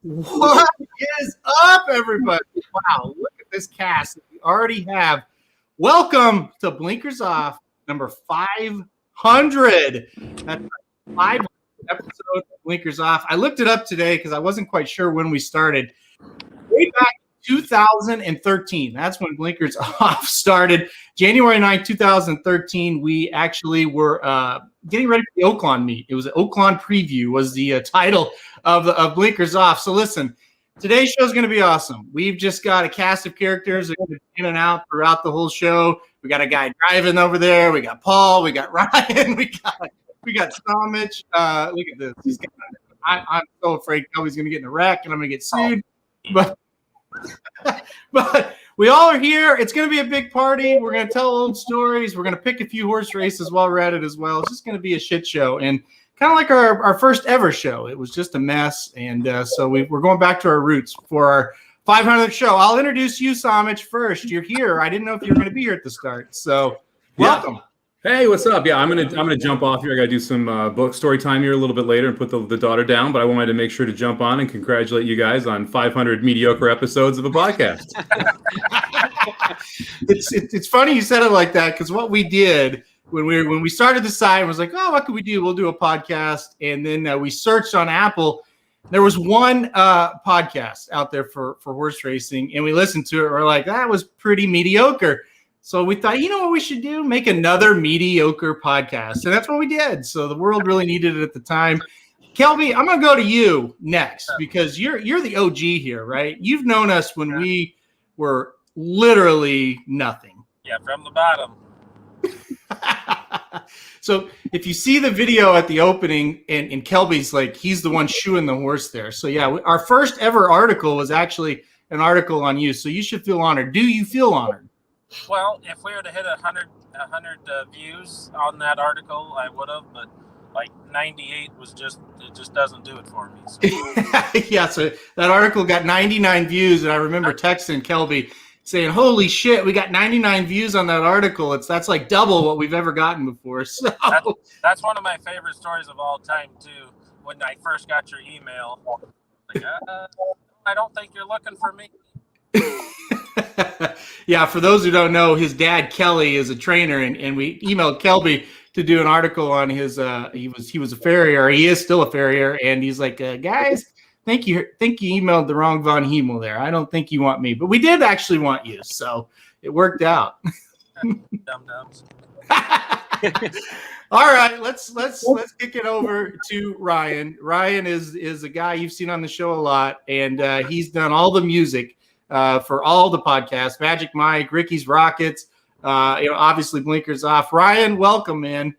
What is up, everybody? Wow, look at this cast that we already have. Welcome to Blinkers Off, number 500. That's 500 episode of Blinkers Off. I looked it up today because I wasn't quite sure when we started. Way back in 2013, that's when Blinkers Off started. January 9th, 2013, we actually were getting ready for the Oaklawn meet. It was an Oaklawn preview was the title of Blinkers Off. So listen, today's show is going to be awesome. We've just got a cast of characters that are in and out throughout the whole show. We got a guy driving over there. We got Paul. We got Ryan. We got Stomich. Look at this. I'm so afraid Kelby's going to get in a wreck and I'm going to get sued. But we all are here. It's going to be a big party. We're going to tell old stories. We're going to pick a few horse races while we're at it as well. It's just going to be a shit show. And kind of like our first ever show. It was just a mess. And so we're going back to our roots for our 500th show. I'll introduce you, Stomich, first. You're here. I didn't know if you were going to be here at the start. So welcome. Yeah. Hey, what's up? Yeah, I'm gonna jump off here. I got to do some book story time here a little bit later and put the daughter down. But I wanted to make sure to jump on and congratulate you guys on 500 mediocre episodes of a podcast. It's funny you said it like that because what we did when we started the site was like, oh, what could we do? We'll do a podcast, and then we searched on Apple. There was one podcast out there for horse racing, and we listened to it. We're like, that was pretty mediocre. So we thought, you know what we should do? Make another mediocre podcast. And that's what we did. So the world really needed it at the time. Kelby, I'm going to go to you next because you're the OG here, right? You've known us when we were literally nothing. Yeah, from the bottom. So if you see the video at the opening and Kelby's like, he's the one shoeing the horse there. So yeah, our first ever article was actually an article on you. So you should feel honored. Do you feel honored? Well, if we were to hit 100 views on that article, I would have, but like 98 it just doesn't do it for me. So. Yeah, so that article got 99 views, and I remember texting Kelby saying, holy shit, we got 99 views on that article. That's like double what we've ever gotten before. So that's one of my favorite stories of all time, too, when I first got your email. Like, I don't think you're looking for me. Yeah, for those who don't know, his dad Kelly is a trainer, and we emailed Kelby to do an article on his. He was a farrier. He is still a farrier, and he's like, guys, think you emailed the wrong Von Hemel there. I don't think you want me, but we did actually want you, so it worked out. Dum-dums. All right, let's kick it over to Ryan. Ryan is a guy you've seen on the show a lot, and he's done all the music. For all the podcasts, Magic Mike, Ricky's Rockets, obviously Blinkers Off. Ryan, welcome, man.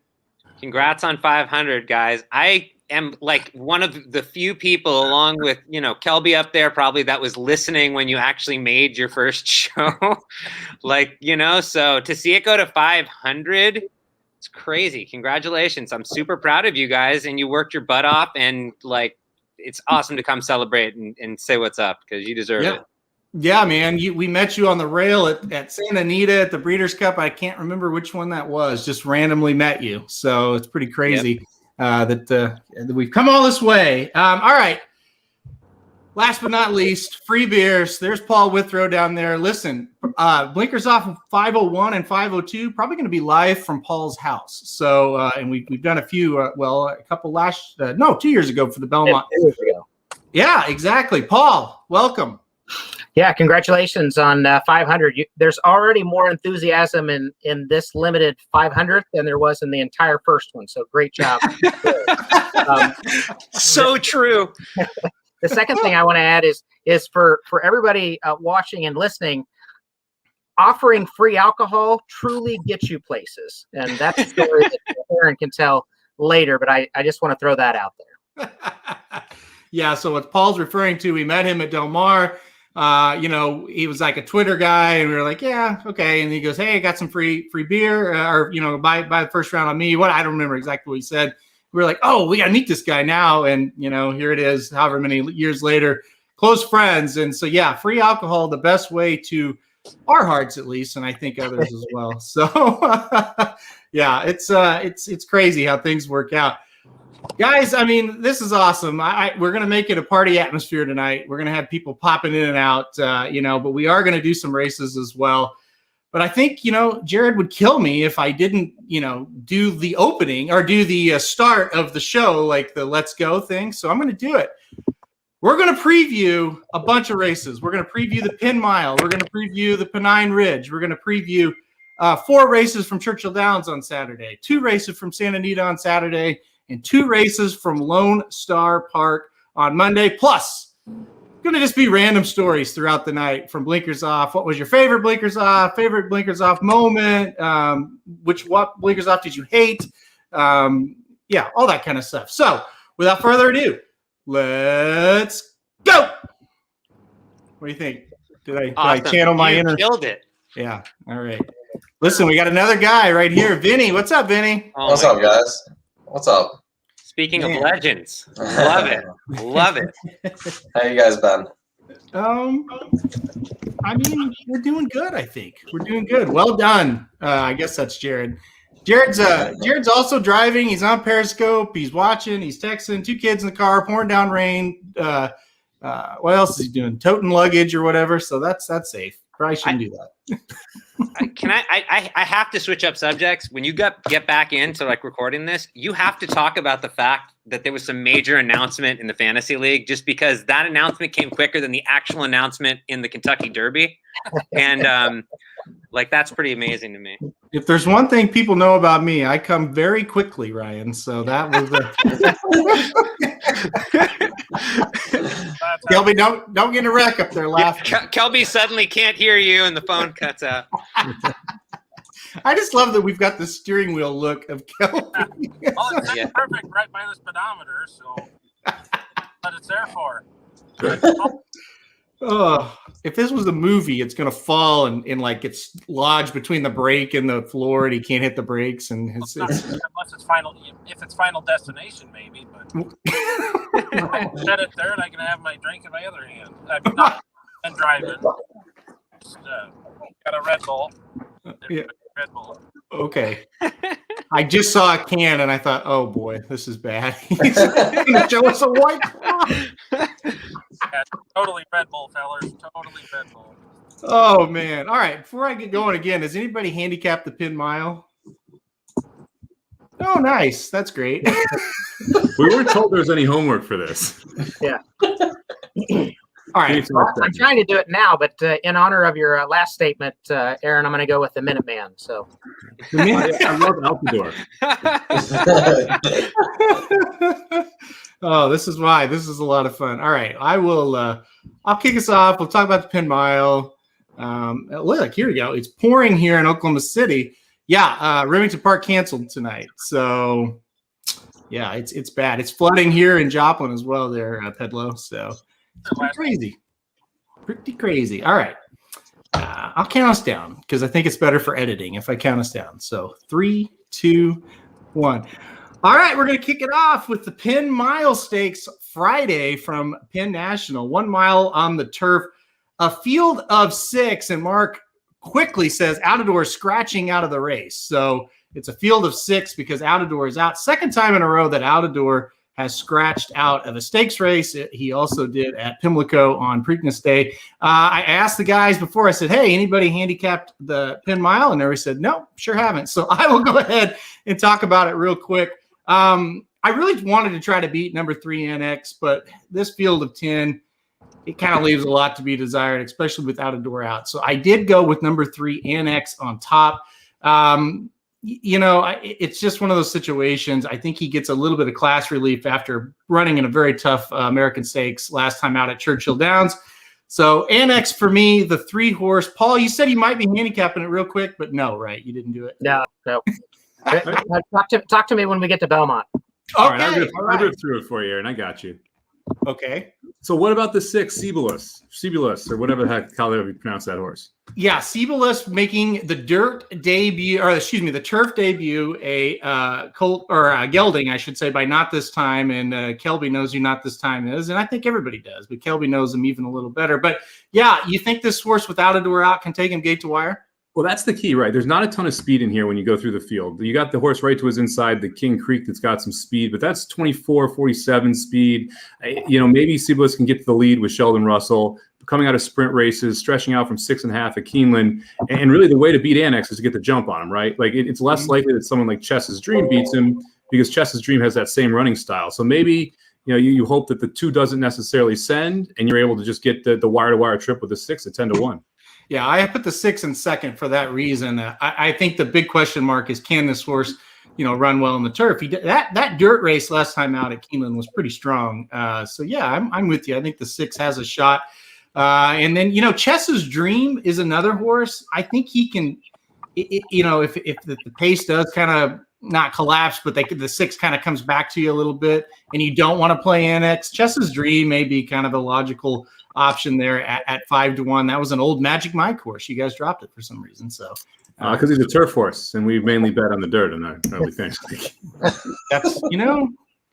Congrats on 500, guys. I am like one of the few people, along with, Kelby up there, probably that was listening when you actually made your first show. So to see it go to 500, it's crazy. Congratulations. I'm super proud of you guys, and you worked your butt off, and it's awesome to come celebrate and say what's up because you deserve it. Yeah, man. We met you on the rail at Santa Anita at the Breeders' Cup. I can't remember which one that was. Just randomly met you. So it's pretty crazy that we've come all this way. All right. Last but not least, free beers. There's Paul Withrow down there. Listen, Blinkers Off 501 and 502, probably going to be live from Paul's house. So, and we've done a few, a couple 2 years ago for the Belmont. Yeah, 2 years ago. Yeah, exactly. Paul, welcome. Yeah, congratulations on 500. There's already more enthusiasm in this limited 500th than there was in the entire first one. So great job. So true. The second thing I want to add is for everybody watching and listening, offering free alcohol truly gets you places. And that's a story that Aaron can tell later, but I just want to throw that out there. Yeah, so what Paul's referring to, we met him at Del Mar. He was like a Twitter guy, and we were like, yeah, okay. And he goes, hey, I got some free beer, or buy the first round on me. I don't remember exactly what he said. We were like, oh, we got to meet this guy now. And, here it is, however many years later, close friends. And so, yeah, free alcohol, the best way to our hearts, at least, and I think others as well. So, yeah, it's crazy how things work out. Guys, I mean, this is awesome. We're going to make it a party atmosphere tonight. We're going to have people popping in and out, but we are going to do some races as well. But I think, Jared would kill me if I didn't, do the opening or do the start of the show, like the Let's Go thing. So I'm going to do it. We're going to preview a bunch of races. We're going to preview the Penn Mile. We're going to preview the Pennine Ridge. We're going to preview 4 races from Churchill Downs on Saturday, 2 races from Santa Anita on Saturday, and 2 races from Lone Star Park on Monday. Plus, going to just be random stories throughout the night from Blinkers Off. What was your favorite Blinkers Off moment? What Blinkers Off did you hate? Yeah, all that kind of stuff. So, without further ado, let's go. What do you think? Did I channel my inner? Killed it. Yeah. All right. Listen, we got another guy right here. Vinny, what's up, Vinny? What's up, guys? What's up? Speaking of legends, love it. How you guys been? I mean, we're doing good. I think we're doing good. Well done. I guess that's Jared. Jared's also driving. He's on Periscope. He's watching. He's texting. 2 kids in the car, pouring down rain. What else is he doing? Toting luggage or whatever. So that's safe. Probably shouldn't do that. I have to switch up subjects. When you get back into recording this, you have to talk about the fact that there was some major announcement in the fantasy league, just because that announcement came quicker than the actual announcement in the Kentucky Derby. And that's pretty amazing to me. If there's one thing people know about me, I come very quickly, Ryan. So that was Kelby, don't get a wreck up there laughing. Yeah, Kelby suddenly can't hear you and the phone cuts out. I just love that we've got the steering wheel look of Kelby. Well, it's perfect right by the speedometer, so what it's there for. Oh, if this was a movie, it's gonna fall and it's lodged between the brake and the floor, and he can't hit the brakes. And unless it's Final Destination, maybe. But I can set it there, and I can have my drink in my other hand. I'm not and driving. Just, got a Red Bull. Yeah. Red Bull. Okay. I just saw a can and I thought, oh boy, this is bad. He's gonna show us a white claw. Yeah, totally Red Bull, fellas. Totally Red Bull. Oh man. All right. Before I get going again, does anybody handicap the Penn Mile? Oh, nice. That's great. We weren't told there was any homework for this. Yeah. All right. Well, I'm trying to do it now, but in honor of your last statement, Aaron, I'm going to go with the Minuteman. So, I love Altador. Oh, this is why. This is a lot of fun. All right. I'll kick us off. We'll talk about the Penn Mile. Look, here we go. It's pouring here in Oklahoma City. Yeah. Remington Park canceled tonight. So, yeah, it's bad. It's flooding here in Joplin as well there, Pedlo. So, pretty crazy. All right. I'll count us down because I think it's better for editing if I count us down. So 3, 2, 1. All right. We're going to kick it off with the Penn Mile Stakes Friday from Penn National. 1 mile on the turf, a field of 6. And Mark quickly says Altador is scratching out of the race. So it's a field of 6 because Altador is out. Second time in a row that Altador has scratched out of a stakes race. He also did at Pimlico on Preakness Day. I asked the guys before, I said, hey, anybody handicapped the Penn Mile? And they said, no, sure haven't. So I will go ahead and talk about it real quick. I really wanted to try to beat number 3 NX, but this field of 10, it kind of leaves a lot to be desired, especially without a door out. So I did go with number 3, Annex on top. It's just one of those situations. I think he gets a little bit of class relief after running in a very tough American Stakes last time out at Churchill Downs. So Annex for me, the 3 horse. Paul, you said you might be handicapping it real quick, but no, right? You didn't do it. No. Talk to me when we get to Belmont. Okay, All right, I'll go through it for you, Aaron. I got you. Okay. So what about the 6, Cebulus, or whatever the heck, however you pronounce that horse? Yeah, Cebulus making the turf debut, a colt or a gelding, I should say, by Not This Time, and Kelby knows who Not This Time is, and I think everybody does, but Kelby knows him even a little better. But yeah, you think this horse without a door out can take him gate to wire? Well, that's the key, right? There's not a ton of speed in here when you go through the field. You got the horse right to his inside, the King Creek that's got some speed, but that's 24, 47 speed. Maybe Cebulus can get to the lead with Sheldon Russell, coming out of sprint races, stretching out from 6.5 at Keeneland. And really the way to beat Annex is to get the jump on him, right? Like it's less likely that someone like Chess's Dream beats him because Chess's Dream has that same running style. So maybe, you hope that the 2 doesn't necessarily send and you're able to just get the wire-to-wire trip with the 6 at 10-1. Yeah, I put the 6 in second for that reason. I think the big question mark is, can this horse, run well in the turf? That dirt race last time out at Keeneland was pretty strong. So yeah, I'm with you. I think the 6 has a shot. And then Chess's Dream is another horse. I think he can, if the pace does kind of not collapse, but the 6 kind of comes back to you a little bit, and you don't want to play Annex. Chess's Dream may be kind of a logical option there at 5-1. That was an old Magic Mike horse. You guys dropped it for some reason. So because he's a turf horse, and we mainly bet on the dirt in that early thing. That's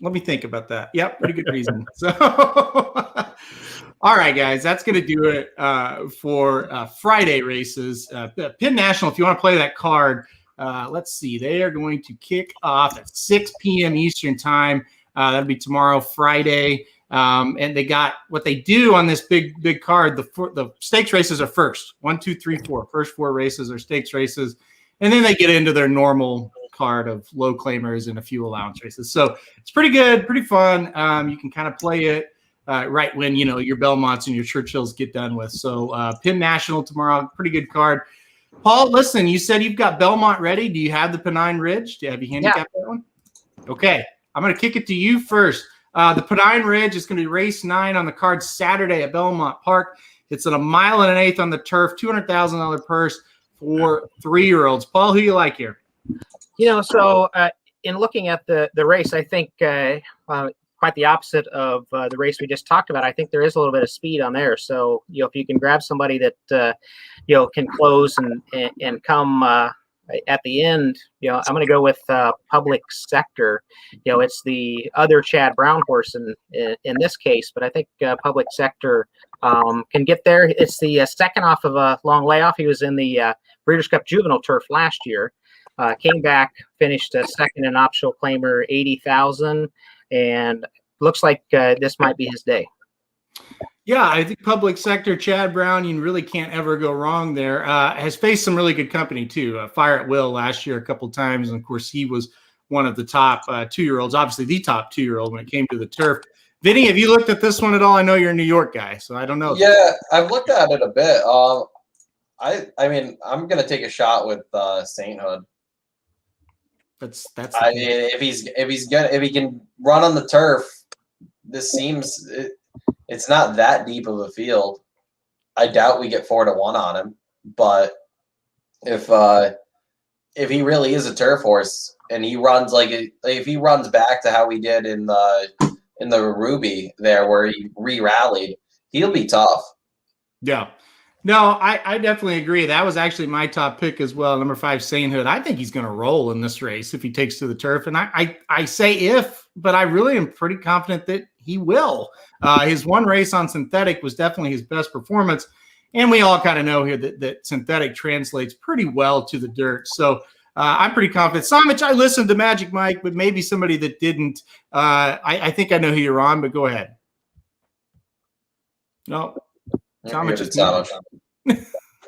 let me think about that. Yep, pretty good reason. So all right, guys, that's going to do it for Friday races. Penn National, if you want to play that card, let's see. They are going to kick off at 6 p.m. Eastern time. That'll be tomorrow, Friday. And they got what they do on this big card. The stakes races are first. 1, 2, 3, 4. First 4 races are stakes races. And then they get into their normal card of low claimers and a few allowance races. So it's pretty good, pretty fun. You can kind of play it right when, your Belmonts and your Churchills get done with. So Penn National tomorrow, pretty good card. Paul, listen, you said you've got Belmont ready. Do you have the Pennine Ridge? Have you handicapped that one? Okay, I'm going to kick it to you first. The Pennine Ridge is going to be race 9 on the card Saturday at Belmont Park. It's at 1 1/8 on the turf, $200,000 purse for 3-year-olds. Paul, who you like here? So in looking at the race, I think quite the opposite of the race we just talked about. I think there is a little bit of speed on there. So, if you can grab somebody that, can close and come at the end, I'm going to go with Public Sector. It's the other Chad Brown horse in this case, but I think Public Sector can get there. It's the second off of a long layoff. He was in the Breeders' Cup Juvenile Turf last year. Came back, finished second in optional claimer, 80,000, and looks like this might be his day. Yeah, I think Public Sector, Chad Brown, you really can't ever go wrong there. Has faced some really good company, too. Fire at Will last year a couple times. And, of course, he was one of the top 2-year-olds, obviously the top 2-year-old when it came to the turf. Vinny, have you looked at this one at all? I know you're a New York guy, so I don't know. Yeah, I've looked at it a bit. I mean, I'm going to take a shot with Sainthood. If he can run on the turf, this seems it's not that deep of a field. I doubt we get 4-1 on him, but if he really is a turf horse and he runs if he runs back to how he did in the Ruby there where he re-rallied, he'll be tough. Yeah. No, I definitely agree. That was actually my top pick as well. Number 5, Sainthood. I think he's going to roll in this race if he takes to the turf. And I say if, but I really am pretty confident that he will. His one race on synthetic was definitely his best performance. And we all kind of know here that synthetic translates pretty well to the dirt. So I'm pretty confident. Samich, I listened to Magic Mike, but maybe somebody that didn't. I think I know who you're on, but go ahead. No. Samich is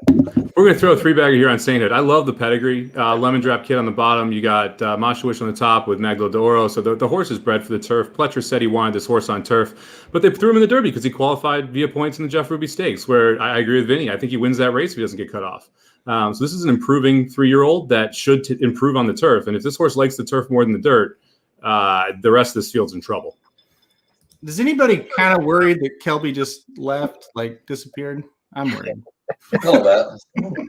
We're going to throw a three-bagger here on Sainthood. I love the pedigree. Lemon Drop Kid on the bottom. You got Mashawish on the top with Maglo d'Oro. So the horse is bred for the turf. Pletcher said he wanted this horse on turf, but they threw him in the Derby because he qualified via points in the Jeff Ruby Stakes, where I agree with Vinny. I think he wins that race if he doesn't get cut off. So this is an improving 3-year-old that should improve on the turf. And if this horse likes the turf more than the dirt, the rest of this field's in trouble. Does anybody kind of worried that Kelby just left, like disappeared? I'm worried. A little bit.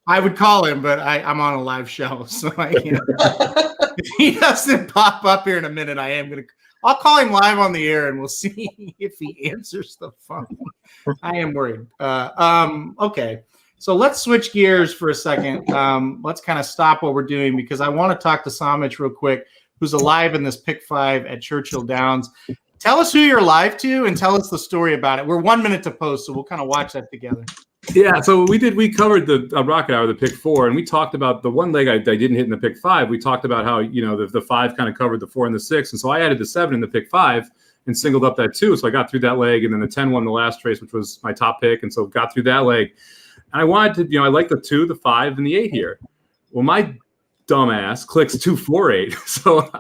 I would call him, but I'm on a live show, so I can't. If he doesn't pop up here in a minute, I'll call him live on the air, and we'll see if he answers the phone. I am worried. Okay, so let's switch gears for a second. Let's kind of stop what we're doing because I want to talk to Samich real quick, who's alive in this pick 5 at Churchill Downs. Tell us who you're live to and tell us the story about it. We're 1 minute to post, so we'll kind of watch that together. Yeah, so we covered the Rocket Hour, the pick 4, and we talked about the one leg I didn't hit in the pick 5. We talked about how, the 5 kind of covered the 4 and the 6. And so I added the 7 in the pick 5 and singled up that 2. So I got through that leg, and then the 10 won the last race, which was my top pick. And so got through that leg. And I wanted to, I like the 2, the 5, and the 8 here. Well, my dumbass clicks 2, 4, 8. So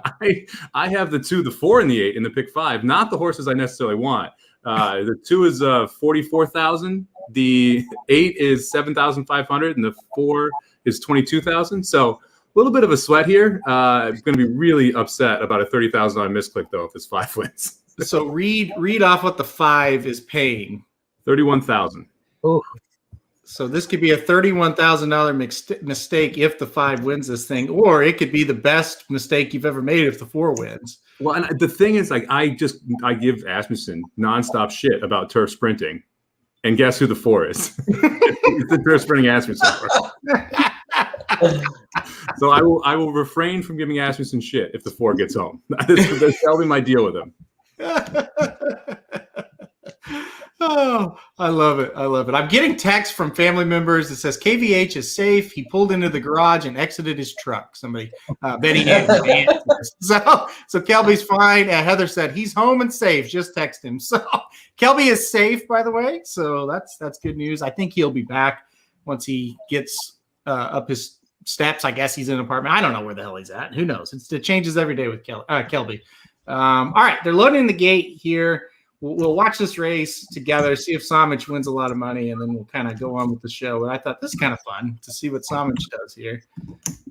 I have the 2, the 4, and the 8 in the pick 5, not the horses I necessarily want. The 2 is 44,000. The 8 is 7,500, and the 4 is 22,000. So a little bit of a sweat here. I'm going to be really upset about a $30,000 misclick though if this 5 wins. So read off what the 5 is paying. 31,000. Oh, so this could be a $31,000 mistake if the 5 wins this thing, or it could be the best mistake you've ever made if the 4 wins. Well, and the thing is, like, I give Asmussen nonstop shit about turf sprinting, and guess who the 4 is? It's the turf sprinting Asmussen. So I will refrain from giving Asmussen shit if the 4 gets home. That'll be my deal with him. Oh, I love it. I love it. I'm getting texts from family members that says KVH is safe. He pulled into the garage and exited his truck. Somebody betting it. So Kelby's fine. Heather said he's home and safe. Just text him. So Kelby is safe, by the way. So that's good news. I think he'll be back once he gets up his steps. I guess he's in an apartment. I don't know where the hell he's at. Who knows? It changes every day with Kelby. All right, they're loading the gate here. We'll watch this race together, see if Samich wins a lot of money, and then we'll kind of go on with the show. But I thought this is kind of fun to see what Samich does here.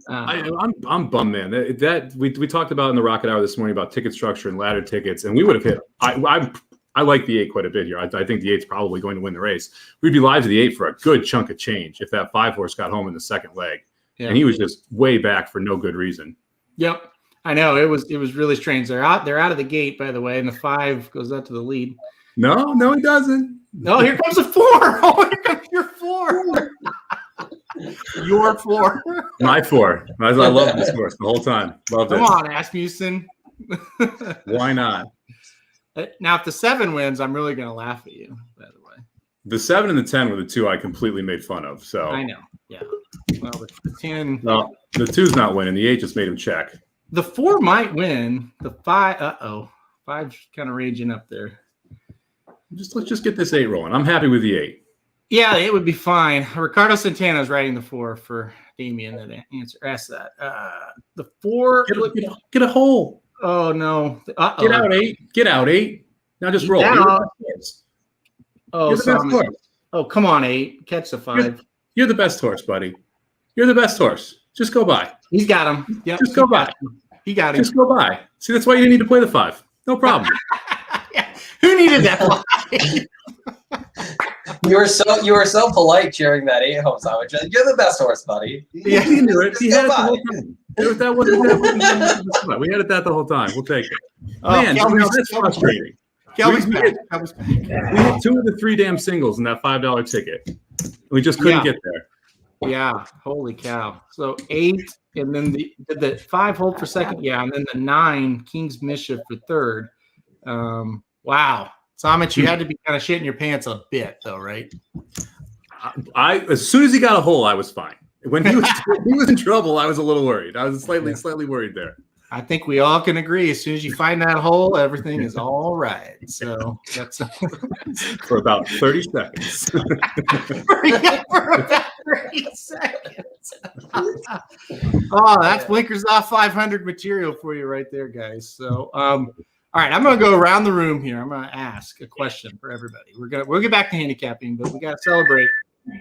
I'm bummed, man. That we talked about in the Rocket Hour this morning about ticket structure and ladder tickets, and we would have hit. I like the 8 quite a bit here. I think the 8's probably going to win the race. We'd be live to the 8 for a good chunk of change if that 5 horse got home in the second leg, and he was just way back for no good reason. Yep. I know it was really strange. They're out of the gate, by the way, and the 5 goes out to the lead. No, he doesn't. No, here comes a 4. Oh, here comes your 4. Your 4. My 4. I love this horse the whole time. Loved it. Come on, Asmussen. Why not? Now, if the 7 wins, I'm really going to laugh at you, by the way. The 7 and the 10 were the 2 I completely made fun of. So I know. Yeah. Well, the 10. No, the 2's not winning. The 8 just made him check. The 4 might win. The 5, 5's kind of raging up there. Let's just get this 8 rolling. I'm happy with the 8. Yeah, it would be fine. Ricardo Santana is riding the 4 for Damien that asked that. The 4 get a hole. Oh no! Uh-oh. Get out 8. Get out 8. Now just roll. Oh, come on 8. Catch the 5. You're the best horse, buddy. You're the best horse. Just go by. He's got him. Yep. Just go by. He got him. Just go by. See, that's why you didn't need to play the 5. No problem. Yeah. Who needed that 5? You were so polite cheering that 8 home sandwich. You're the best horse, buddy. Yeah, he knew it. He had it the whole time. That wasn't we had it the whole time. We'll take it. Man, that's frustrating. Kelby's back. We had 2 of the 3 damn singles in that $5 ticket. We just couldn't get there. Yeah, holy cow. So 8, and then the 5 hold for second. Yeah, and then the 9, King's Mischief for third. Wow. Samich, you had to be kind of shitting your pants a bit, though, right? As soon as he got a hole, I was fine. When he was in trouble, I was a little worried. I was slightly worried there. I think we all can agree. As soon as you find that hole, everything is all right. So that's For about 30 seconds. for about 30 seconds. Oh, that's blinkers off 500 material for you right there, guys. So, all right, I'm going to go around the room here. I'm going to ask a question for everybody. We'll get back to handicapping, but we got to celebrate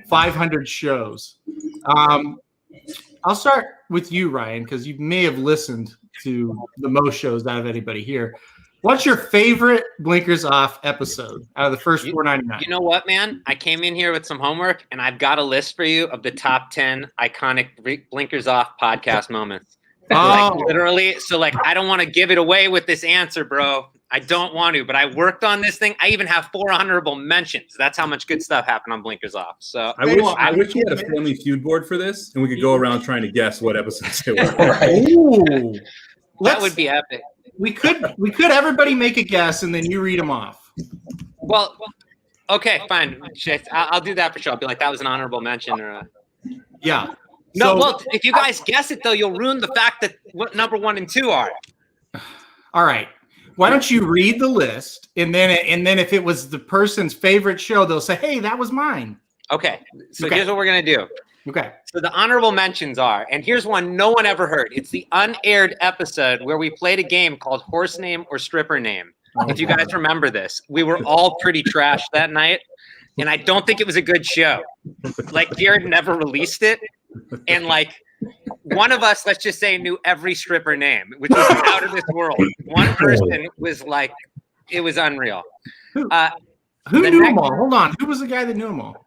500 shows. I'll start with you, Ryan, because you may have listened to the most shows out of anybody here. What's your favorite blinkers off episode out of the first 499? You know what, man? I came in here with some homework, and I've got a list for you of the top 10 iconic blinkers off podcast moments. Like, literally. So, like, I don't want to give it away with this answer, bro. I don't want to, but I worked on this thing. I even have 4 honorable mentions. That's how much good stuff happened on blinkers off. So I wish we had a Family Feud board for this, and we could go around trying to guess what episodes they were. Right. Ooh. that would be epic. We could everybody make a guess, and then you read them off. Well, okay, fine. I'll do that for sure. I'll be like, that was an honorable mention, or Yeah. no. So- Well, if you guys guess it though, you'll ruin the fact that what number 1 and 2 are. All right. Why don't you read the list, and then if it was the person's favorite show, they'll say, "Hey, that was mine." Okay, so Okay. here's what we're gonna do. Okay. So the honorable mentions are, and here's one no one ever heard. It's the unaired episode where we played a game called Horse Name or Stripper Name. If you guys remember this, we were all pretty trash that night, and I don't think it was a good show. Like, Jared never released it, and like one of us, let's just say, knew every stripper name, which was out of this world. One person was like, it was unreal. Who The knew next- them all? Hold on. Who was the guy that knew them all?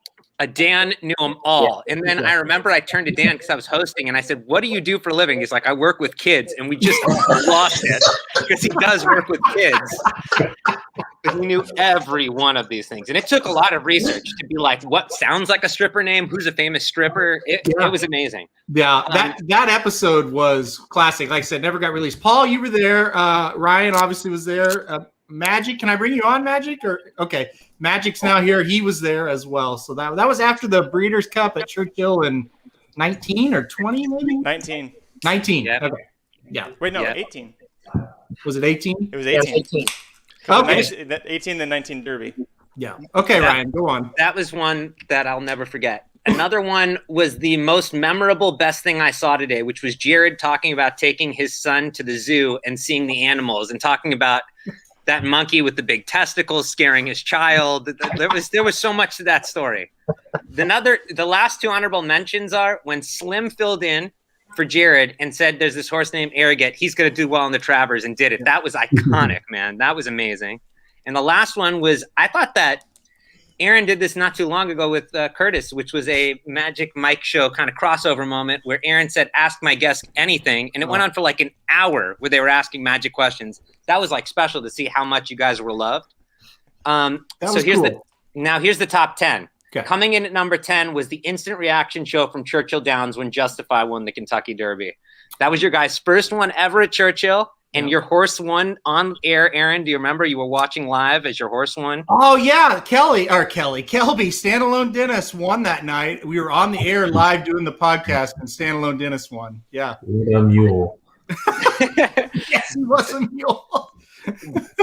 Dan knew them all. And then I remember I turned to Dan because I was hosting and I said, "What do you do for a living?" He's like, "I work with kids." And we just lost it because he does work with kids. He knew every one of these things. And it took a lot of research to be like, what sounds like a stripper name? Who's a famous stripper? It was amazing. Yeah, that episode was classic. Like I said, never got released. Paul, you were there. Ryan obviously was there. Magic, can I bring you on, Magic? Or okay, Magic's now here. He was there as well. So that was after the Breeders' Cup at Churchill in 19 or 20, maybe 19. 19. Yeah. Okay. Yeah. Wait, no, Yeah. 18. Was it 18? It was Yeah, 18. 18. Okay. 18, then 19 Derby. Yeah. Okay, Yeah. Ryan, go on. That was one that I'll never forget. Another one was the most memorable best thing I saw today, which was Jared talking about taking his son to the zoo and seeing the animals and talking about that monkey with the big testicles scaring his child. There was so much to that story. The last 2 honorable mentions are when Slim filled in for Jared and said there's this horse named Arrogate. He's going to do well in the Travers and did it. That was iconic, man. That was amazing. And the last one was, I thought that Aaron did this not too long ago with Curtis, which was a Magic Mike show kind of crossover moment where Aaron said, "Ask my guest anything." And it went on for like an hour where they were asking Magic questions. That was like special to see how much you guys were loved. Here's the top 10. Okay. Coming in at number 10 was the instant reaction show from Churchill Downs when Justify won the Kentucky Derby. That was your guys' first one ever at Churchill. And your horse won on air, Aaron. Do you remember you were watching live as your horse won? Oh yeah, Kelby, Standalone Dennis won that night. We were on the air live doing the podcast, and Standalone Dennis won. Yeah. A mule. Yes, he was a mule.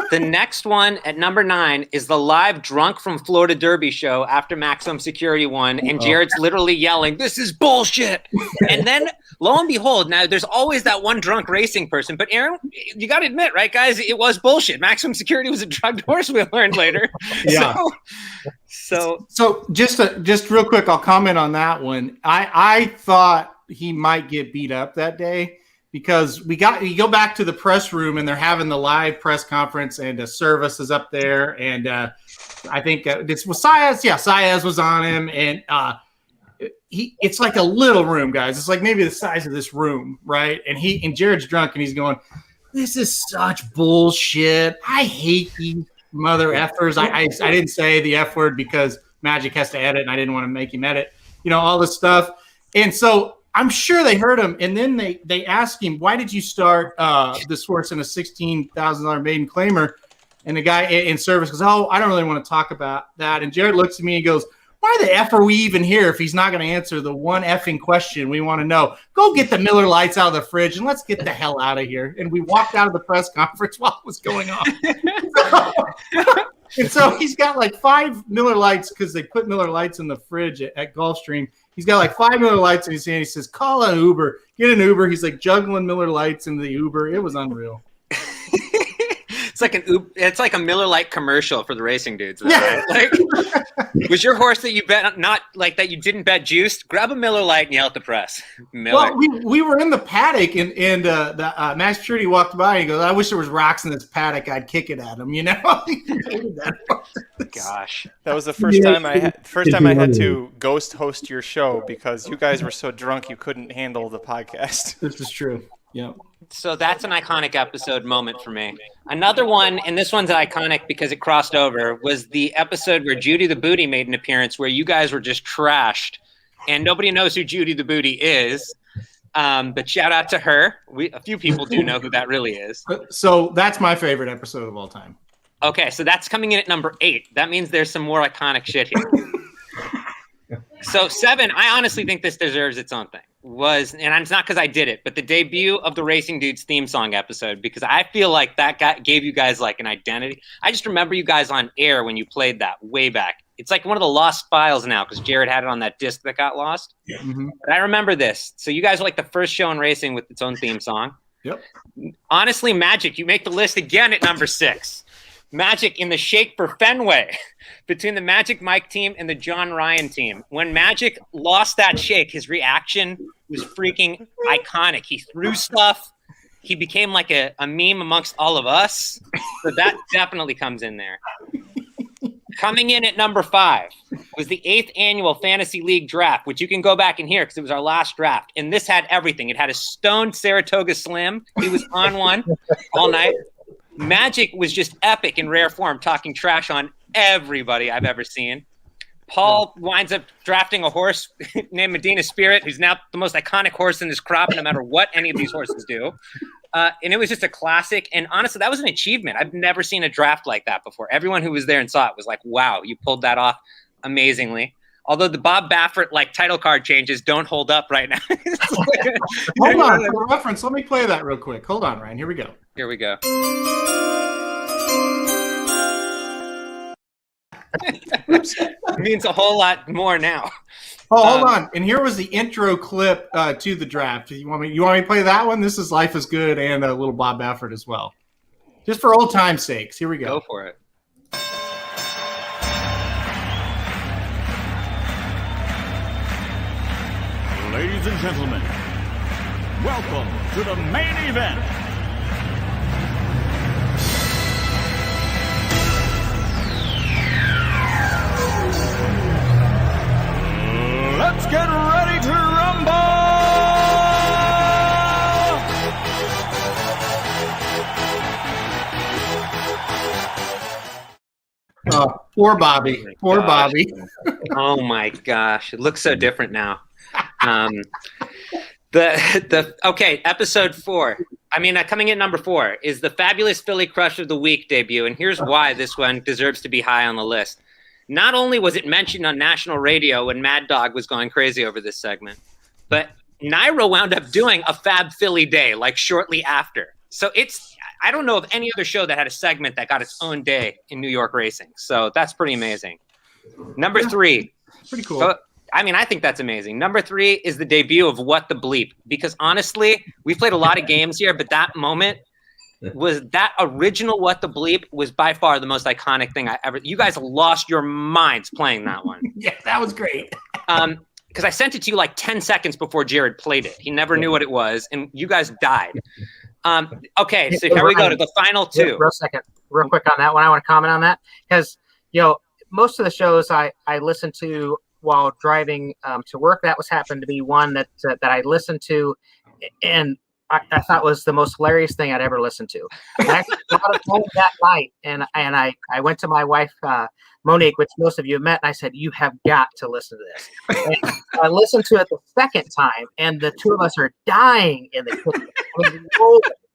The next one at number 9 is the live Drunk from Florida Derby show after Maximum Security won, and Jared's literally yelling, "This is bullshit!" And then, lo and behold, now there's always that one drunk racing person, but Aaron, you got to admit, right, guys, it was bullshit. Maximum Security was a drugged horse. We learned later. Yeah. So just real quick, I'll comment on that one. I thought he might get beat up that day, because you go back to the press room and they're having the live press conference, and Service is up there, and I think this was Saez. Yeah, Saez was on him, and it's like a little room, guys. It's like maybe the size of this room, right? And Jared's drunk, and he's going, "This is such bullshit. I hate you mother effers." I didn't say the F word because Magic has to edit, and I didn't want to make him edit, all this stuff. And so I'm sure they heard him, and then they asked him, "Why did you start this horse in a $16,000 maiden claimer?" And the guy in Service goes, "Oh, I don't really want to talk about that." And Jared looks at me and goes, "Why why the F are we even here if he's not going to answer the one effing question we want to know? Go get the Miller Lights out of the fridge and let's get the hell out of here. And we walked out of the press conference while it was going on. And so he's got like 5 Miller Lights because they put Miller Lights in the fridge at Gulfstream. He's got like 5 Miller Lights in his hand. He says, call an Uber, get an Uber. He's like juggling Miller Lights in the Uber. It was unreal. It's like a Miller Lite commercial for the racing dudes. Though, right? Like, was your horse that you bet not like that you didn't bet juiced? Grab a Miller Lite and yell at the press. Miller. Well, we were in the paddock and Max Purity walked by and he goes, I wish there was rocks in this paddock. I'd kick it at him, you know? Gosh, that was the first time I had to ghost host your show because you guys were so drunk you couldn't handle the podcast. This is true. Yeah. So that's an iconic episode moment for me. Another one, and this one's iconic because it crossed over, was the episode where Judy the Booty made an appearance where you guys were just trashed, and nobody knows who Judy the Booty is. But shout out to her. A few people do know who that really is. So that's my favorite episode of all time. Okay, so that's coming in at number 8. That means there's some more iconic shit here. So 7, I honestly think this deserves its own thing. And it's not because I did it, but the debut of the Racing Dudes theme song episode, because I feel like that gave you guys like an identity. I just remember you guys on air when you played that way back. It's like one of the lost files now because Jared had it on that disc that got lost. Yeah. Mm-hmm. But I remember this. So you guys are like the first show in racing with its own theme song. Yep. Honestly, Magic, you make the list again at number 6. Magic in the shake for Fenway between the Magic Mike team and the John Ryan team. When Magic lost that shake, his reaction was freaking iconic. He threw stuff. He became like a meme amongst all of us. So that definitely comes in there. Coming in at number 5 was the 8th annual Fantasy League draft, which you can go back and hear because it was our last draft. And this had everything. It had a stoned Saratoga Slim. He was on one all night. Magic was just epic in rare form, talking trash on everybody I've ever seen. Paul winds up drafting a horse named Medina Spirit, who's now the most iconic horse in this crop, no matter what any of these horses do. And it was just a classic. And honestly, that was an achievement. I've never seen a draft like that before. Everyone who was there and saw it was like, wow, you pulled that off amazingly. Although the Bob Baffert title card changes don't hold up right now. Hold on, for reference, let me play that real quick. Hold on, Ryan. Here we go. Here we go. It means a whole lot more now. Oh, hold on. And here was the intro clip to the draft. You want me to play that one? This is Life is Good and a little Bob Baffert as well. Just for old time's sakes. Here we go. Go for it. Ladies and gentlemen, welcome to the main event. Let's get ready to rumble! Poor Bobby. Poor Bobby. Oh my gosh. It looks so different now. Okay, episode 4. Coming in number 4 is the Fabulous Philly Crush of the Week debut, and here's why this one deserves to be high on the list. Not only was it mentioned on national radio when Mad Dog was going crazy over this segment, but Nairo wound up doing a Fab Philly day shortly after. So I don't know of any other show that had a segment that got its own day in New York racing. So that's pretty amazing. Number 3. Pretty cool. I think that's amazing. Number 3 is the debut of What the Bleep, because honestly, we played a lot of games here, but that moment was that original What the Bleep was by far the most iconic thing I ever. You guys lost your minds playing that one. Yeah, that was great. Because I sent it to you 10 seconds before Jared played it. He never knew what it was, and you guys died. Okay, so here we go to the final 2. Real quick on that one. I want to comment on that because most of the shows I listen to while driving to work. That happened to be one that I listened to, and I thought was the most hilarious thing I'd ever listened to. I actually got it home that night, and I went to my wife Monique, which most of you have met, and I said, "You have got to listen to this." And I listened to it the second time, and the two of us are dying in the kitchen.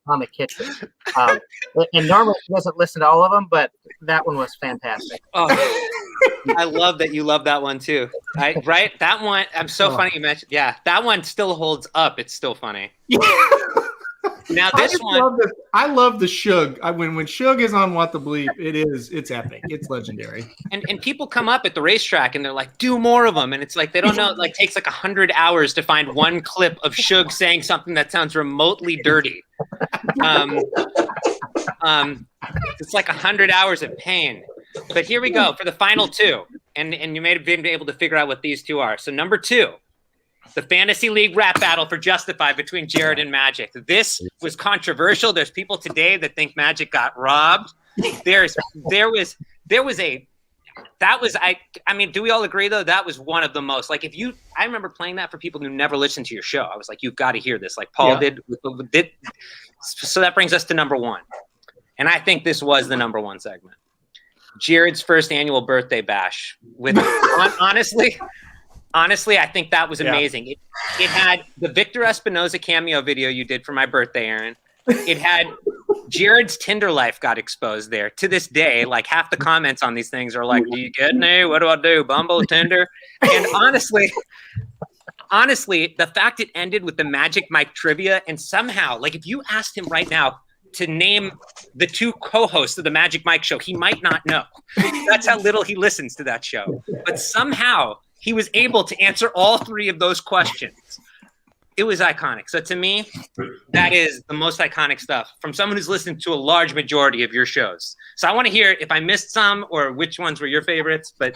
On the kitchen. And normally he doesn't listen to all of them, but that one was fantastic. Oh, I love that you love that one too. Right? That one, I'm so funny you mentioned. Yeah, that one still holds up. It's still funny. Yeah. Now this one, I love the Shug. When Shug is on What the Bleep, it's epic. It's legendary. and people come up at the racetrack and they're like, do more of them. And it's like, they don't know, it like takes like 100 hours to find one clip of Shug saying something that sounds remotely dirty. It's like 100 hours of pain. But here we go for the final two. And you may have been able to figure out what these two are. So number 2, the Fantasy League rap battle for Justified between Jared and Magic. This was controversial. There's people today that think Magic got robbed. I mean, do we all agree though? That was one of the most, like, I remember playing that for people who never listened to your show. I was like, you've got to hear this. Like Paul did. So that brings us to number 1. And I think this was the number 1 segment. Jared's first annual birthday bash with honestly, I think that was amazing. It had the Victor Espinoza cameo video you did for my birthday, Aaron. It had Jared's Tinder life got exposed there. To this day, like half the comments on these things are like, do you get me? What do I do? Bumble, Tinder? And honestly, the fact it ended with the Magic Mike trivia, and somehow, like if you asked him right now to name the 2 co-hosts of the Magic Mike show, he might not know. That's how little he listens to that show. But somehow he was able to answer all 3 of those questions. It was iconic. So to me, that is the most iconic stuff from someone who's listened to a large majority of your shows. So I want to hear if I missed some or which ones were your favorites, but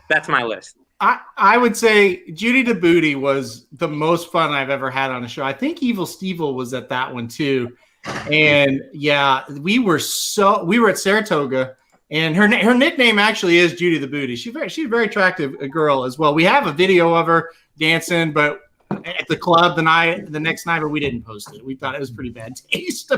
that's my list. I would say Judy the Booty was the most fun I've ever had on a show. I think Evil Stevel was at that one too. And yeah, we were at Saratoga, and her nickname actually is Judy the Booty. She's a very attractive girl as well. We have a video of her dancing, but at the club the next night, but we didn't post it. We thought it was pretty bad taste.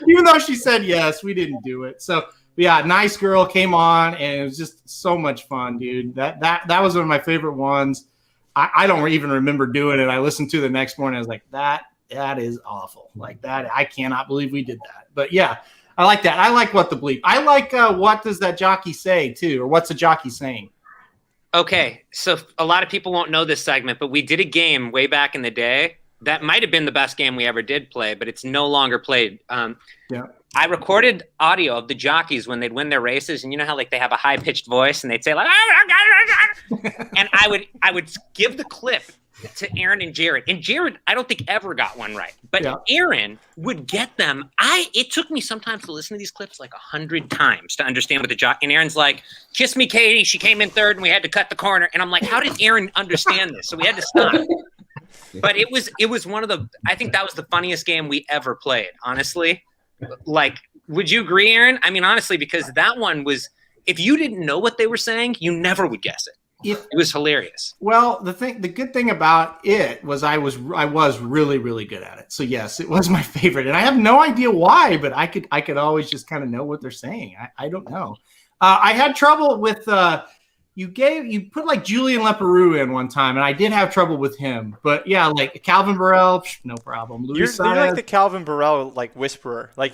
Even though she said yes, we didn't do it. So yeah, nice girl came on, and it was just so much fun, dude. That was one of my favorite ones. I don't even remember doing it. I listened to it the next morning. I was like, that is awful. Like that, I cannot believe we did that. But yeah, I like that. I like What the Bleep. I like What Does That Jockey Say too, or What's a Jockey Saying? Okay, so a lot of people won't know this segment, but we did a game way back in the day that might have been the best game we ever did play, but it's no longer played. I recorded audio of the jockeys when they'd win their races, and you know how like they have a high pitched voice and they'd say like, and I would give the clip to Aaron and Jared. And Jared, I don't think ever got one right, but Aaron would get them. It took me sometimes to listen to these clips like 100 times to understand what the jockey. And Aaron's like, "Kiss me, Katie. She came in third, and we had to cut the corner." And I'm like, "How did Aaron understand this?" So we had to stop. But it was one of the. I think that was the funniest game we ever played. Honestly, like, would you agree, Aaron? I mean, honestly, because that one was. If you didn't know what they were saying, you never would guess it. It was hilarious. Well, the good thing about it was I was really, really good at it. So yes, it was my favorite, and I have no idea why, but I could always just kind of know what they're saying. I don't know. I had trouble with you put like Julian Leperoux in one time, and I did have trouble with him. But yeah, like Calvin Burrell, no problem. You're like the Calvin Burrell like whisperer. Like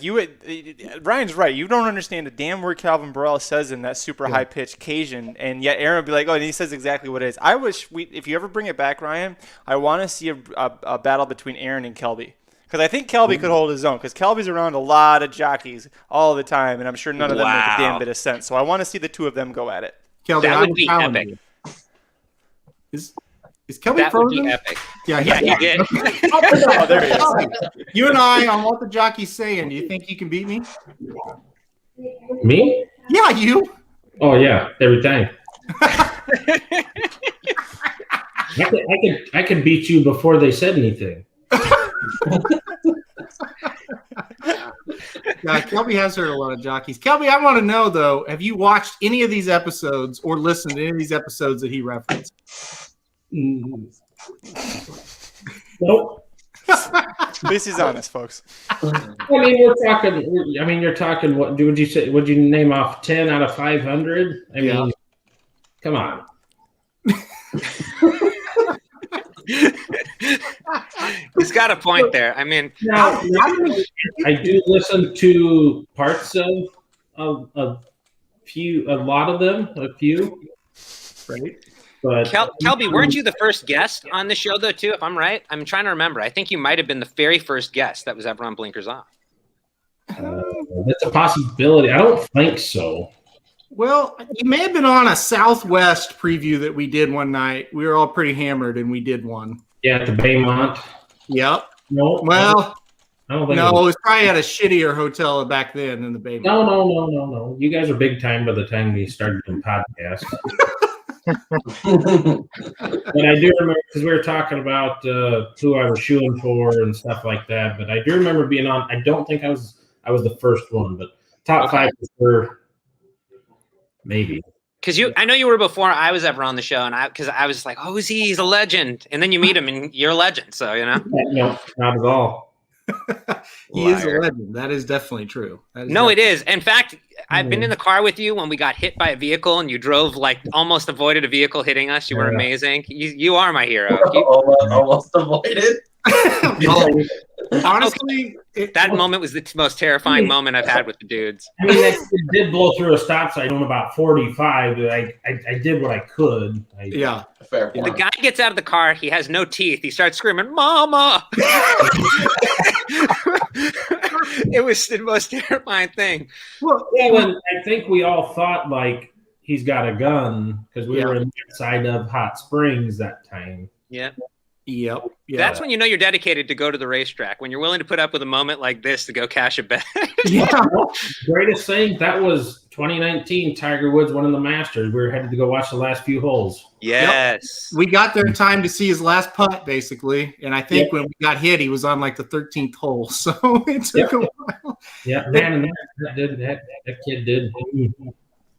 Ryan's right. You don't understand a damn word Calvin Burrell says in that super high pitched Cajun, and yet Aaron would be like, "Oh," and he says exactly what it is. I wish if you ever bring it back, Ryan, I want to see a battle between Aaron and Kelby. Because I think Kelby could hold his own. Because Kelby's around a lot of jockeys all the time, and I'm sure none of them make a damn bit of sense. So I want to see the two of them go at it. Kelby, that would be epic. Is Kelby that frozen? Would be epic. Yeah, he did. Oh, there he is. You and I on What the Jockey's Saying. Do you think you can beat me? Me? Yeah, you. Oh yeah, every time. I could beat you before they said anything. Yeah, Kelby has heard a lot of jockeys. Kelby, I want to know though, have you watched any of these episodes or listened to any of these episodes that he referenced? Nope. At least he's honest, folks. I mean, you're talking. What would you say? Would you name off 10 out of 500? I mean, come on. He's got a point there. I mean, I do listen to parts of a lot of them, a few. Right. But Kelby, weren't you the first guest on the show though too? If I'm right, I'm trying to remember. I think you might have been the very first guest that was ever on Blinkers Off. That's a possibility. I don't think so. Well, you may have been on a Southwest preview that we did one night. We were all pretty hammered, and we did one. Yeah, at the Belmont. Yep. No. Well, I don't think no, it was probably at a shittier hotel back then in the Bay. No. You guys are big time by the time we started doing podcasts. But I do remember, because we were talking about who I was shooing for and stuff like that. But I do remember being on. I don't think I was the first one, but top five for sure. Maybe. Because I know you were before I was ever on the show, and I was like, oh, who's he? He's a legend. And then you meet him, and you're a legend. So No, not at all. He is a legend. That is definitely true. It is. In fact, I've been in the car with you when we got hit by a vehicle, and you drove almost avoided a vehicle hitting us. You were amazing. You are my hero. Almost avoided. Honestly, that moment was the most terrifying moment I've had with the dudes. I mean, it did blow through a stop sign on about 45. I did what I could. Yeah, fair. The guy gets out of the car. He has no teeth. He starts screaming, "Mama!" It was the most terrifying thing. Well, I think we all thought he's got a gun because we were inside of Hot Springs that time. Yeah. Yep. Yeah. That's when you know you're dedicated to go to the racetrack, when you're willing to put up with a moment like this to go cash a bet. Yeah. Greatest thing, that was 2019, Tiger Woods winning the Masters. We were headed to go watch the last few holes. Yes. Yep. We got there in time to see his last putt, basically. And I think when we got hit, he was on the 13th hole. So it took a while. Yeah, man, and that kid did.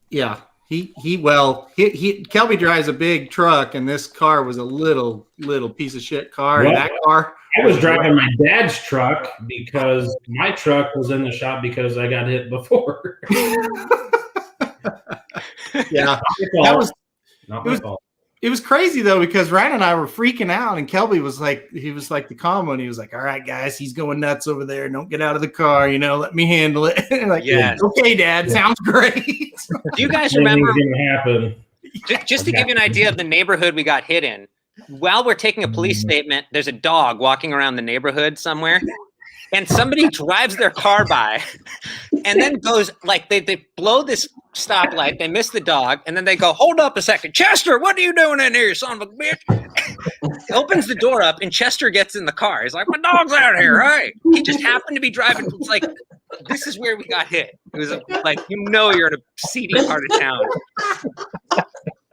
Yeah. Kelby drives a big truck, and this car was a little piece of shit car. Well, and that car, I was driving my dad's truck because my truck was in the shop because I got hit before. Yeah, it was crazy though, because Ryan and I were freaking out, and Kelby was like the calm one. He was like, "All right, guys, he's going nuts over there. Don't get out of the car. Let me handle it." Okay, Dad, sounds great. Do you guys remember? Happen. Just to give you an idea of the neighborhood we got hit in, while we're taking a police statement, there's a dog walking around the neighborhood somewhere, and somebody drives their car by, and then goes they blow this stoplight, they miss the dog, and then they go, "Hold up a second, Chester, what are you doing in here, you son of a bitch?" Opens the door up, and Chester gets in the car. He's like, "My dog's out here, hey." He just happened to be driving. It's like, this is where we got hit. It was you're in a seedy part of town.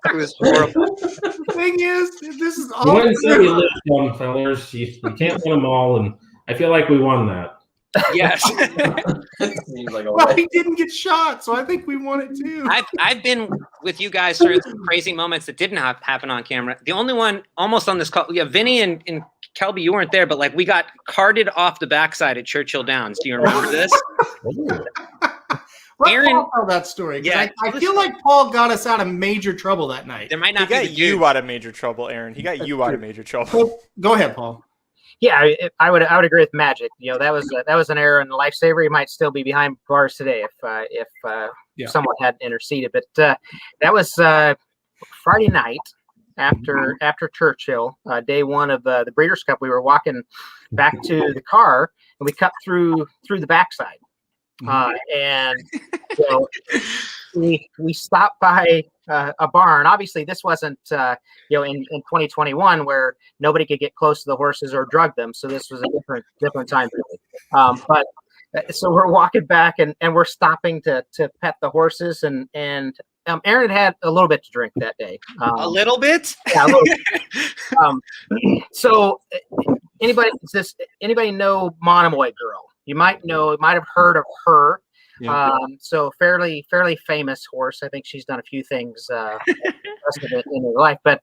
It was horrible. The thing is, this is all. You wouldn't say we lived one, fellas. You can't win them all, and I feel like we won that. Yes. Seems like well, he didn't get shot, so I think we won it too. I've been with you guys through some crazy moments that didn't happen on camera. The only one almost on this call, Vinny and Kelby, you weren't there, but we got carted off the backside at Churchill Downs. Do you remember this? Aaron, Paul tell that story. Yeah, I feel like Paul got us out of major trouble that night. There might not he got you out of major trouble, Aaron. He got you out of major trouble. Go ahead, Paul. Yeah, I would agree with Magic. That was an error in the lifesaver. He might still be behind bars today if someone hadn't interceded. But that was Friday night after Churchill, day one of the Breeders' Cup. We were walking back to the car, and we cut through the backside, and we stopped by a barn. Obviously, this wasn't in 2021 where nobody could get close to the horses or drug them. So this was a different time period. But so we're walking back and we're stopping to pet the horses and Aaron had a little bit to drink that day. A little bit. Yeah, a little bit. So anybody know Monomoy Girl? You might have heard of her. Yeah. So fairly famous horse. I think she's done a few things rest of it in her life. But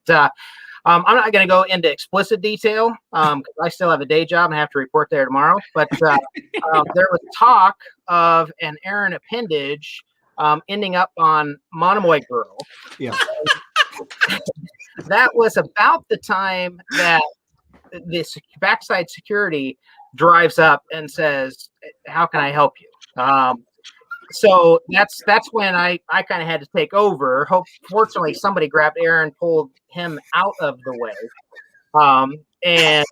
I'm not going to go into explicit detail. I still have a day job and have to report there tomorrow. But there was talk of an Aaron appendage ending up on Monomoy Girl. Yeah. That was about the time that this backside security drives up and says, "How can I help you?" so that's when I kind of had to take over. Fortunately, somebody grabbed Aaron, pulled him out of the way, and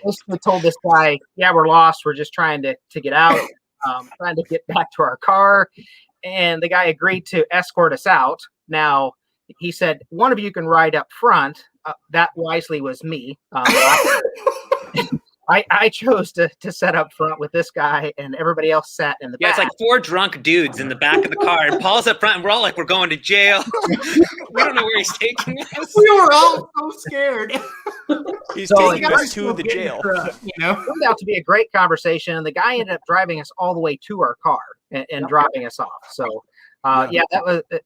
basically told this guy, "Yeah, we're lost. We're just trying to get out, trying to get back to our car." And the guy agreed to escort us out. Now he said, "One of you can ride up front." That wisely was me. I chose to sit up front with this guy, and everybody else sat in the back. It's like 4 drunk dudes in the back of the car, and Paul's up front, and we're all like, we're going to jail. We don't know where he's taking us. We were all so scared. He's So, taking us to the jail. You know, It turned out to be a great conversation, and the guy ended up driving us all the way to our car and dropping us off. So, yeah,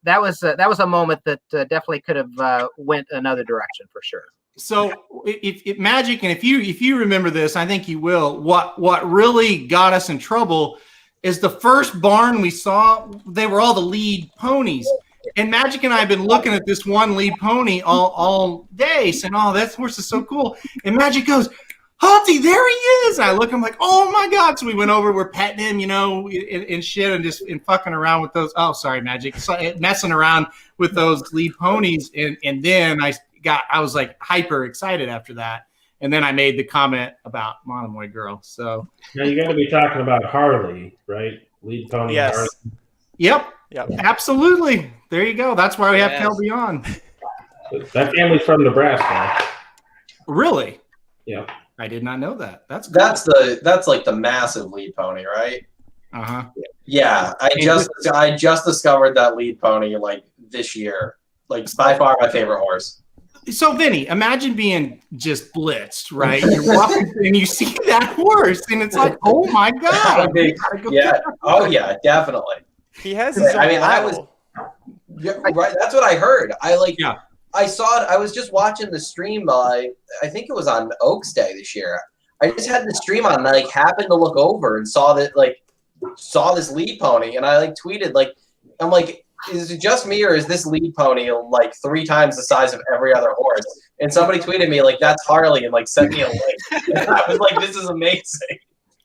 that was a moment that definitely could have went another direction for sure. so if Magic, and if you remember this, I think you will. What really got us in trouble is the first barn we saw. They were all the lead ponies, and Magic and I have been looking at this one lead pony all day, saying, "Oh, that horse is so cool." And Magic goes, "Hunty, there he is!" And I look, I'm like, "Oh my God!" So we went over, we're petting him, you know, and shit, and just fucking around with those. Oh, sorry, Magic, messing around with those lead ponies, and then I was like hyper excited after that, and then I made the comment about Monomoy Girl. So Now you got to be talking about Harley, right? Lead pony. Yes. Harley. Yep, Yep. absolutely. There you go. That's why we have Yes. Kelby on. That family's from Nebraska. Really? Yeah. I did not know that. That's cool. That's like the massive lead pony, right? Uh-huh. Yeah, I just discovered that lead pony like this year. Like by far my favorite horse. So, Vinny, imagine being just blitzed, right? You're walking and you see that horse, and it's like, oh my God. Yeah. Oh yeah, definitely. He has his own I mean, level. Yeah, right. That's what I heard. Yeah. I saw it. I was just watching the stream. I think it was on Oaks Day this year. I just had the stream on, and I happened to look over and saw this lead pony, and I tweeted I'm like, is it just me, or is this lead pony like 3 times the size of every other horse? And somebody tweeted me that's Harley, and sent me a link. And I was like, this is amazing.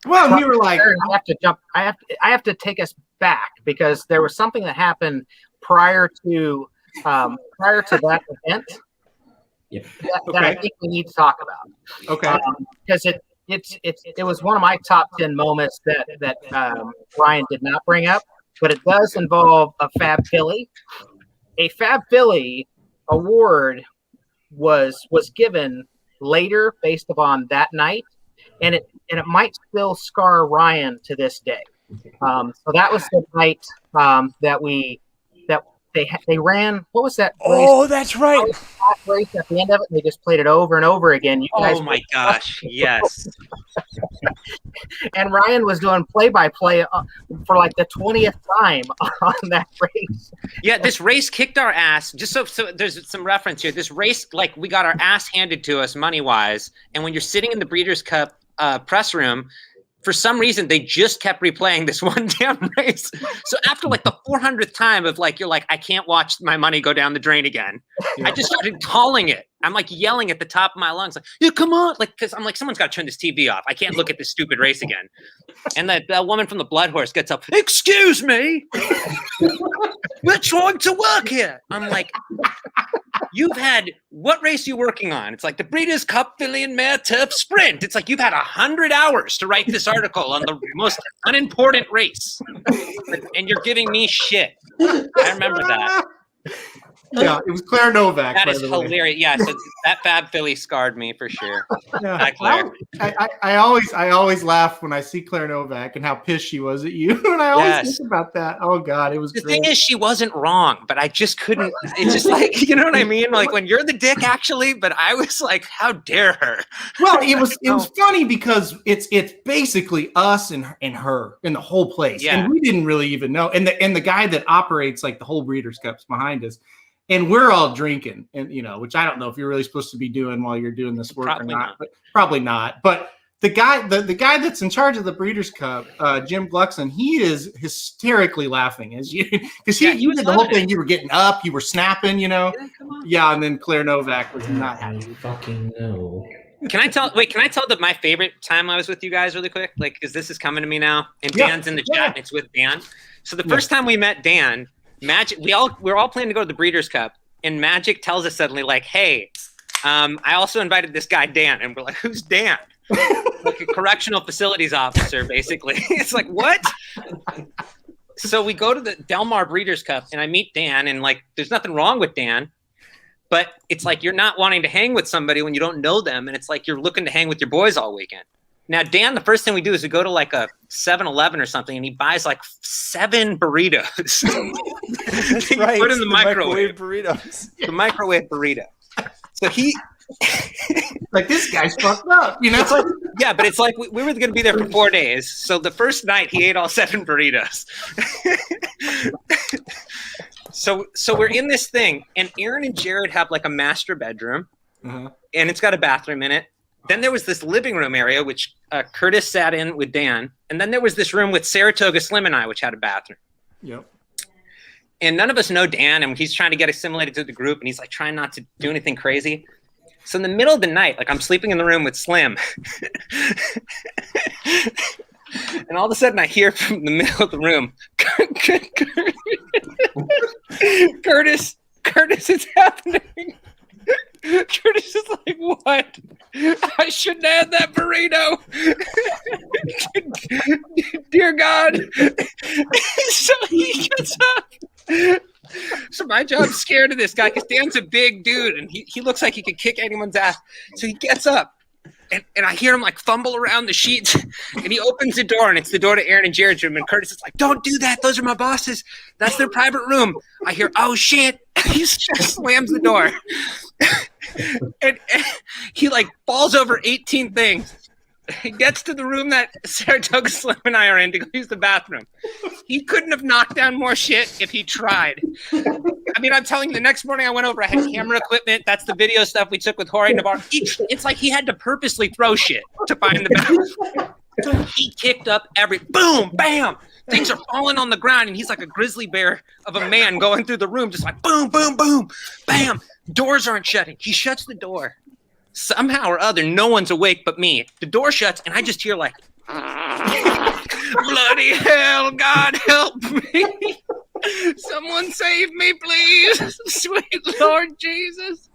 Well, we were like, Aaron, I have to jump. I have to take us back because there was something that happened prior to that event that I think we need to talk about. okay. Because it was one of my top 10 moments that Brian did not bring up, but it does involve a Fab Filly. A Fab Filly award was given later based upon that night, and it might still scar Ryan to this day. So that was the night that they ran. What was that race? Oh, that's right. That race at the end of it, and they just played it over and over again. You guys Oh my gosh, yes. And Ryan was doing play-by-play for like the 20th time on that race. Yeah, this race kicked our ass. Just so there's some reference here. This race, we got our ass handed to us money-wise, and when you're sitting in the Breeders' Cup press room, for some reason, they just kept replaying this one damn race. So after the 400th time of you're like, I can't watch my money go down the drain again. Yeah. I just started calling it. I'm yelling at the top of my lungs, yeah, come on. Because I'm someone's got to turn this TV off. I can't look at this stupid race again. And that woman from the Blood Horse gets up, excuse me. We're trying to work here. I'm like, you've had, what race are you working on? It's the Breeders' Cup Filly and Mare Turf Sprint. It's you've had 100 hours to write this article on the most unimportant race. And you're giving me shit. I remember that. Yeah, it was Claire Novak. That is hilarious. Yeah, so that Fab Filly scarred me for sure. Yeah. I always laugh when I see Claire Novak and how pissed she was at you. And I always think about that. Oh God, it was the great. thing is, she wasn't wrong, but I just couldn't. It's just you know what I mean? When you're the dick, actually, but I was like, how dare her? Well, it was funny because it's basically us and her in the whole place, and we didn't really even know. And the guy that operates the whole Breeders' Cup's behind us. And we're all drinking, and which I don't know if you're really supposed to be doing while you're doing this work or not. But probably not. But the guy that's in charge of the Breeders' Cup, Jim Gluckson, he is hysterically laughing as you because he did the whole thing. You were getting up, you were snapping, Yeah, and then Claire Novak was not happy. Fucking no. Can I tell that my favorite time I was with you guys really quick? Like, because this is coming to me now, and Dan's in the chat. And it's with Dan. So the first time we met Dan, Magic, we're all planning to go to the Breeders' Cup, and Magic tells us suddenly, like, "Hey, I also invited this guy Dan," and we're like, "Who's Dan?" Like a correctional facilities officer, basically. It's like, what? So we go to the Del Mar Breeders' Cup, and I meet Dan, and like, there's nothing wrong with Dan. But it's like you're not wanting to hang with somebody when you don't know them, and it's like you're looking to hang with your boys all weekend. Now, Dan, the first thing we do is we go to like a 7-Eleven or something, and he buys like 7 burritos. That's right. Put in the microwave burritos. The microwave burrito. So he like, this guy's fucked up, you know? It's like, yeah, but it's like we were going to be there for 4 days. So the first night he ate all 7 burritos. So we're in this thing, and Aaron and Jared have like a master bedroom, and it's got a bathroom in it. Then there was this living room area, which Curtis sat in with Dan. And then there was this room with Saratoga Slim and I, which had a bathroom. Yep. And none of us know Dan, and he's trying to get assimilated to the group, and he's like trying not to do anything crazy. So in the middle of the night, like I'm sleeping in the room with Slim. And all of a sudden I hear from the middle of the room, Curtis, it's happening. Curtis is like, what? I shouldn't have had that burrito. Dear God. So he gets up. So my job's scared of this guy because Dan's a big dude and he looks like he could kick anyone's ass. So he gets up. And I hear him like fumble around the sheets, and he opens the door, and it's the door to Aaron and Jared's room. And Curtis is like, "Don't do that. Those are my bosses. That's their private room." I hear, "Oh shit!" He just slams the door, and he like falls over 18 things. He gets to the room that Saratoga Slim and I are in to go use the bathroom. He couldn't have knocked down more shit if he tried. I mean, I'm telling you, the next morning I went over, I had camera equipment. That's the video stuff we took with Jorge Navarro. It's like he had to purposely throw shit to find the bathroom. He kicked up boom, bam. Things are falling on the ground, and he's like a grizzly bear of a man going through the room, just like boom, boom, boom, bam. Doors aren't shutting. He shuts the door. Somehow or other, no one's awake but me. The door shuts, and I just hear like, bloody hell, God help me. Someone save me, please. Sweet Lord Jesus.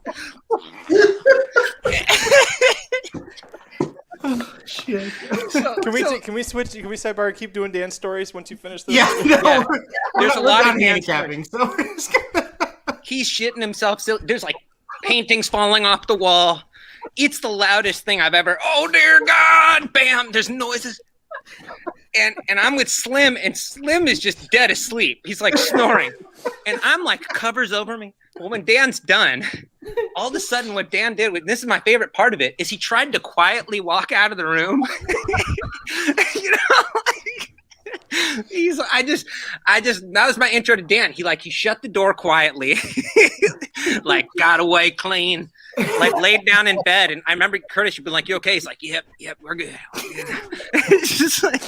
Oh, shit. Can we switch? Can we sidebar? Keep doing Dan stories once you finish this. Yeah, no, yeah. There's a lot of handicapping. So he's shitting himself. There's like paintings falling off the wall. It's the loudest thing I've ever. Oh dear God! Bam! There's noises, and I'm with Slim, and Slim is just dead asleep. He's like snoring, and I'm like covers over me. Well, when Dan's done, all of a sudden, what Dan did, this is my favorite part of it, is he tried to quietly walk out of the room. You know, like, that was my intro to Dan. He shut the door quietly, like got away clean, like laid down in bed. And I remember Curtis, you'd be like, "You okay?" He's like, "Yep, we're good." It's just like,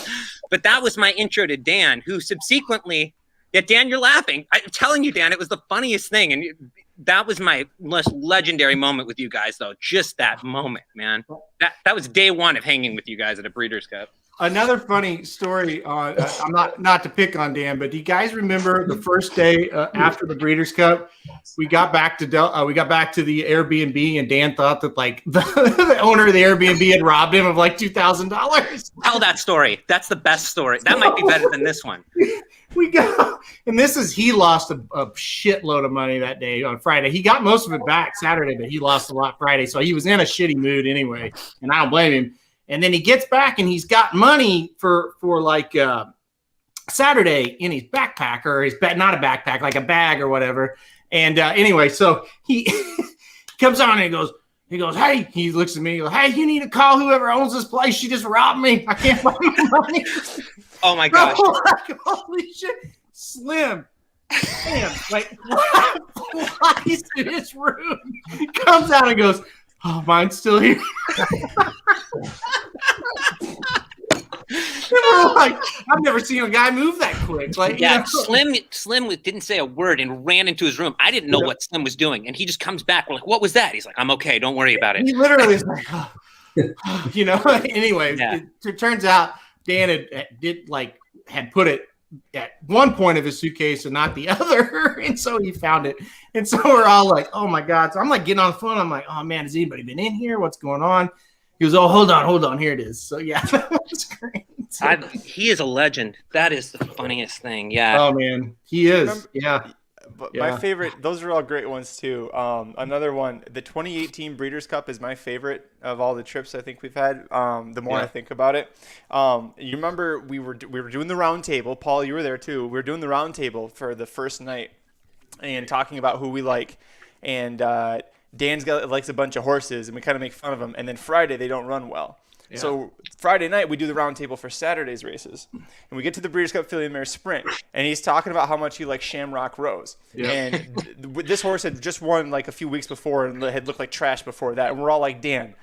but that was my intro to Dan, who subsequently. Yeah, Dan, you're laughing. I'm telling you, Dan, it was the funniest thing. And that was my most legendary moment with you guys, though. Just that moment, man. That was day one of hanging with you guys at a Breeders' Cup. Another funny story on I'm not to pick on Dan, but do you guys remember the first day after the Breeders' Cup? We got back to the Airbnb, and Dan thought that like the owner of the Airbnb had robbed him of like $2,000. Tell that story. That's the best story. That might be better than this one. We go, and he lost a shitload of money that day on Friday. He got most of it back Saturday, but he lost a lot Friday, so he was in a shitty mood anyway, and I don't blame him. And then he gets back, and he's got money for like Saturday in his backpack, or not a backpack, like a bag or whatever. And anyway, so he comes on and he goes, "Hey," he looks at me, he goes, "Hey, you need to call whoever owns this place. She just robbed me. I can't find my money." Oh my gosh. Like, holy shit. Slim. Damn. Like, flies to his room. Comes out and goes, "Oh, mine's still here." Like, I've never seen a guy move that quick. Like, yeah, you know? Slim didn't say a word and ran into his room. I didn't know what Slim was doing, and he just comes back. We're like, "What was that?" He's like, "I'm okay. Don't worry about it." He literally is like, "Oh, you know. Anyways, Yeah. it turns out Dan had put it at one point of his suitcase and not the other, and so he found it. And so we're all like, "Oh my god!" So I'm like getting on the phone. I'm like, "Oh man, has anybody been in here? What's going on?" He goes, "Oh, hold on, here it is." So yeah, that was great. He is a legend. That is the funniest thing. Yeah. Oh man, he is. Yeah. But Yeah. my favorite, those are all great ones too. Another one, the 2018 Breeders' Cup is my favorite of all the trips I think we've had. The more I think about it, you remember we were doing the round table. Paul, you were there too. We were doing the round table for the first night and talking about who we like. And Dan's likes a bunch of horses, and we kind of make fun of them. And then Friday they don't run well. Yeah. So Friday night we do the round table for Saturday's races, and we get to the Breeders' Cup Filly and Mare Sprint, and he's talking about how much he likes Shamrock Rose. Yeah. And this horse had just won like a few weeks before and had looked like trash before that, and we're all like, Dan,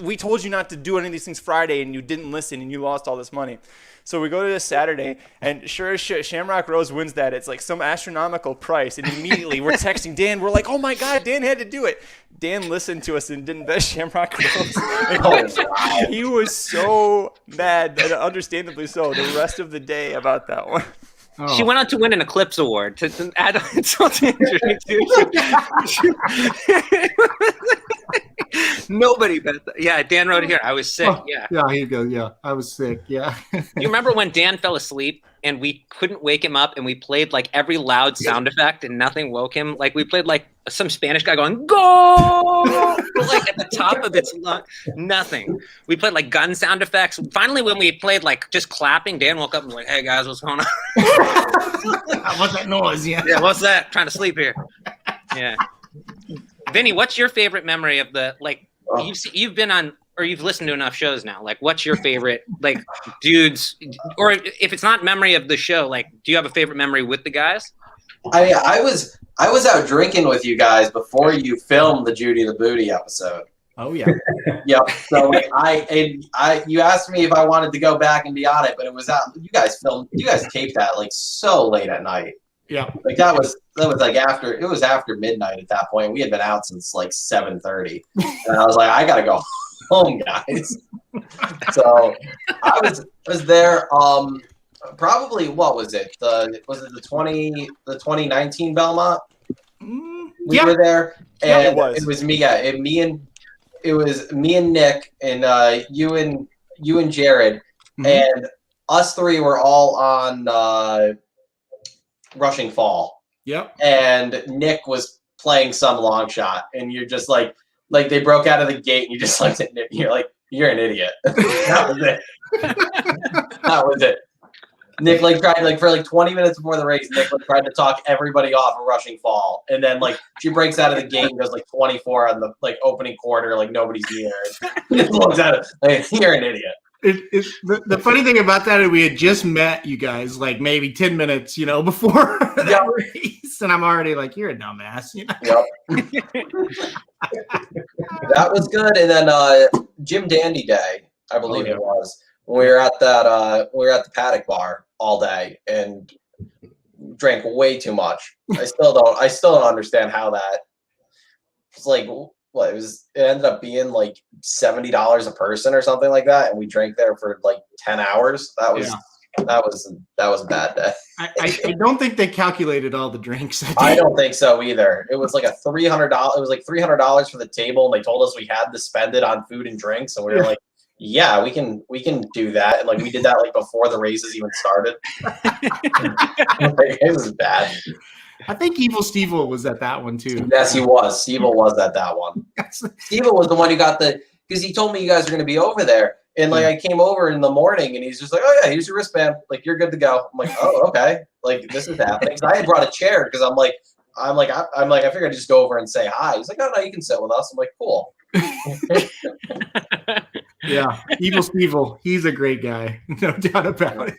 we told you not to do any of these things Friday, and you didn't listen, and you lost all this money. So we go to this Saturday, and sure as shit, Shamrock Rose wins that. It's like some astronomical price, and immediately we're texting Dan. We're like, oh my God, Dan had to do it. Dan listened to us and didn't bet Shamrock Rose. He was so mad, and understandably so, the rest of the day about that one. Oh. She went on to win an Eclipse Award to add insult to injury too. Nobody bet that. Yeah, Dan wrote it here. I was sick. Yeah. Yeah, here you go. Yeah, I was sick. Yeah. You remember when Dan fell asleep and we couldn't wake him up, and we played like every loud sound effect and nothing woke him? Like we played like some Spanish guy going "Go!" like at the top of its lungs. Nothing. We played like gun sound effects. Finally, when we played like just clapping, Dan woke up and was like, "Hey guys, what's going on?" What's that noise? Yeah. Yeah. What's that? Trying to sleep here. Yeah. Vinny, what's your favorite memory of the you've been on or you've listened to enough shows now? Like, what's your favorite dudes? Or if it's not memory of the show, like, do you have a favorite memory with the guys? I was out drinking with you guys before you filmed the Judy the Booty episode. Oh yeah. Yep. So you asked me if I wanted to go back and be on it, but it was out. You guys taped that like so late at night. Yeah. Like that was like after midnight at that point. We had been out since like 7:30, and I was like, I gotta go home, guys. So I was there. Probably what was it? The 2019 Belmont? We were there, and it was me. Yeah, it was me and Nick and you and Jared, and us three were all on Rushing Fall. Yep. And Nick was playing some long shot, and you're just like they broke out of the gate, and you just looked at Nick, and you're like, you're an idiot. That was it. That was it. Nick tried for 20 minutes before the race. Nick tried to talk everybody off of Rushing Fall, and then she breaks out of the gate and goes 24 on the opening quarter, nobody's near. Just looks at it, you're an idiot. The funny thing about that is we had just met you guys maybe 10 minutes, before that race, and I'm already like, you're a dumbass, Yep. That was good. And then Jim Dandy Day, I believe it was. We were at the paddock bar all day and drank way too much. I still don't understand how that was it ended up being $70 a person or something like that, and we drank there for 10 hours. That was a bad day. I don't think they calculated all the drinks. I don't think so either. It was $300. It was $300 for the table, and they told us we had to spend it on food and drinks, and we were like, yeah, we can do that. And we did that before the races even started. It was bad. I think Evil Steve was at that one too. Yes, he was. Steve was at that one. Steve was the one who got because he told me you guys were going to be over there. And I came over in the morning, and he's just like, "Oh yeah, here's your wristband. You're good to go." I'm like, "Oh, okay. This is happening." Because I had brought a chair because I figured I'd just go over and say hi. He's like, "Oh no, you can sit with us." I'm like, "Cool." Yeah, Evil Steve, he's a great guy, no doubt about it.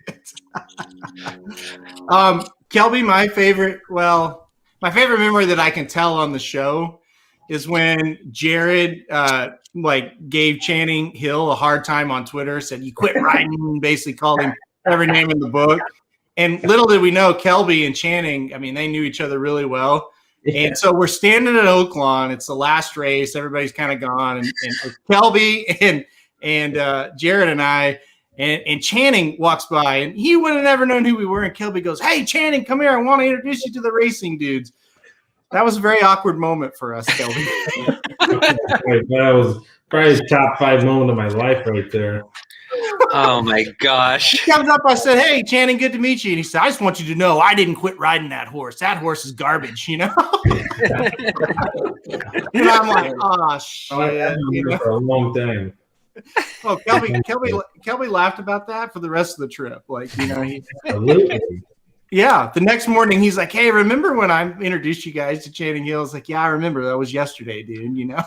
Kelby, my favorite memory that I can tell on the show is when Jared gave Channing Hill a hard time on Twitter, said you quit riding, basically called him every name in the book. And little did we know, Kelby and Channing, they knew each other really well. And so we're standing at Oaklawn. It's the last race. Everybody's kind of gone. And Kelby and Jared and I, and Channing walks by. And he would have never known who we were. And Kelby goes, "Hey, Channing, come here. I want to introduce you to the racing dudes." That was a very awkward moment for us, Kelby. That was probably the top 5 moment of my life right there. Oh my gosh. He comes up, I said, "Hey, Channing, good to meet you." And he said, "I just want you to know I didn't quit riding that horse. That horse is garbage, you know?" And I'm like, "Oh, shit." I've been for a long time. Oh, Kelby laughed about that for the rest of the trip. Like, you know, Absolutely. yeah. The next morning, he's like, "Hey, remember when I introduced you guys to Channing Hill?" I was like, "Yeah, I remember. That was yesterday, dude." You know.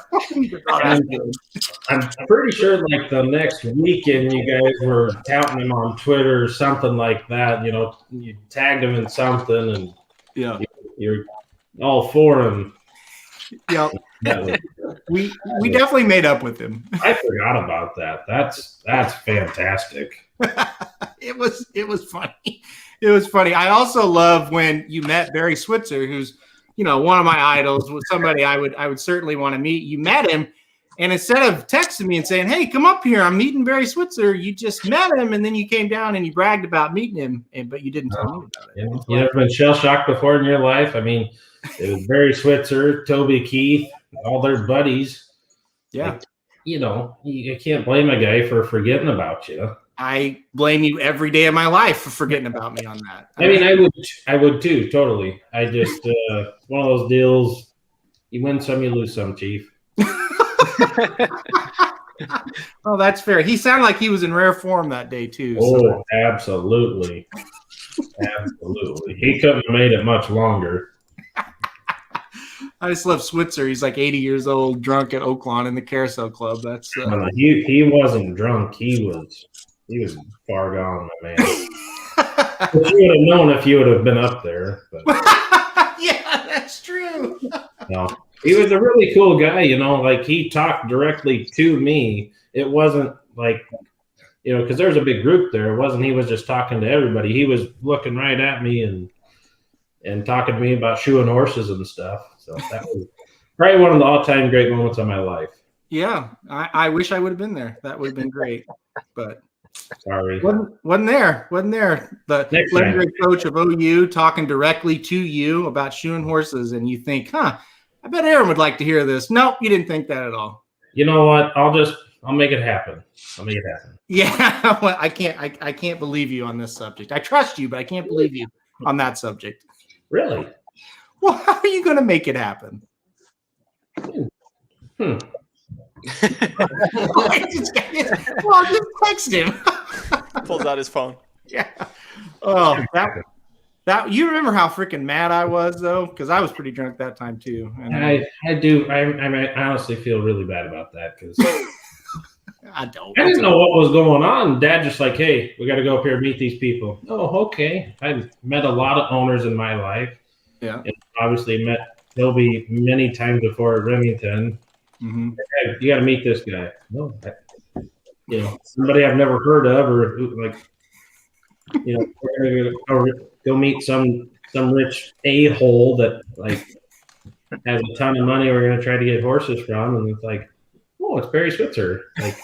I'm pretty sure like the next weekend you guys were touting him on Twitter or something like that. You know, you tagged him in something, and Yeah. you're all for him. Yeah. That was- We definitely made up with him. I forgot about that. That's fantastic. It was funny. It was funny. I also love when you met Barry Switzer, who's, you know, one of my idols, was somebody I would certainly want to meet. You met him, and instead of texting me and saying, "Hey, come up here, I'm meeting Barry Switzer," you just met him, and then you came down and you bragged about meeting him, but you didn't tell me about it. You ever been shell shocked before in your life? I mean, it was Barry Switzer, Toby Keith, all their buddies. Yeah. Like, you know, you can't blame a guy for forgetting about you. I blame you every day of my life for forgetting about me on that. I mean, I would too, totally. I just one of those deals. You win some, you lose some, Chief. Oh, that's fair. He sounded like he was in rare form that day too. Oh, absolutely, absolutely. He couldn't have made it much longer. I just love Switzer. He's like 80 years old, drunk at Oaklawn in the Carousel Club. That's He wasn't drunk. He was far gone, my man. But you would have known if you would have been up there. But. Yeah, that's true. No, he was a really cool guy. You know, like he talked directly to me. It wasn't like, you know, because there's a big group there. It wasn't he was just talking to everybody. He was looking right at me and talking to me about shoeing horses and stuff. So that was probably one of the all-time great moments of my life. Yeah, I wish I would have been there. That would have been great, but sorry, wasn't there. The Next legendary coach of OU talking directly to you about shoeing horses, and you think, "Huh, I bet Aaron would like to hear this." Nope, you didn't think that at all. You know what? I'll make it happen. I'll make it happen. Yeah, well, I can't believe you on this subject. I trust you, but I can't believe you on that subject. Really? Well, how are you going to make it happen? Well, just text him. Pulls out his phone. Yeah. Oh, that you remember how freaking mad I was though, because I was pretty drunk that time too. And I do. I honestly feel really bad about that because I don't. I didn't know what was going on. Dad just like, "Hey, we got to go up here and meet these people." Oh, okay. I've met a lot of owners in my life. Yeah. And obviously met Toby many times before at Remington. Mm-hmm. Hey, you got to meet this guy. No, you know, somebody I've never heard of, or like, you know, we're gonna go meet some rich a-hole that like has a ton of money. We're gonna try to get horses from, and it's like, oh, it's Barry Switzer. Like,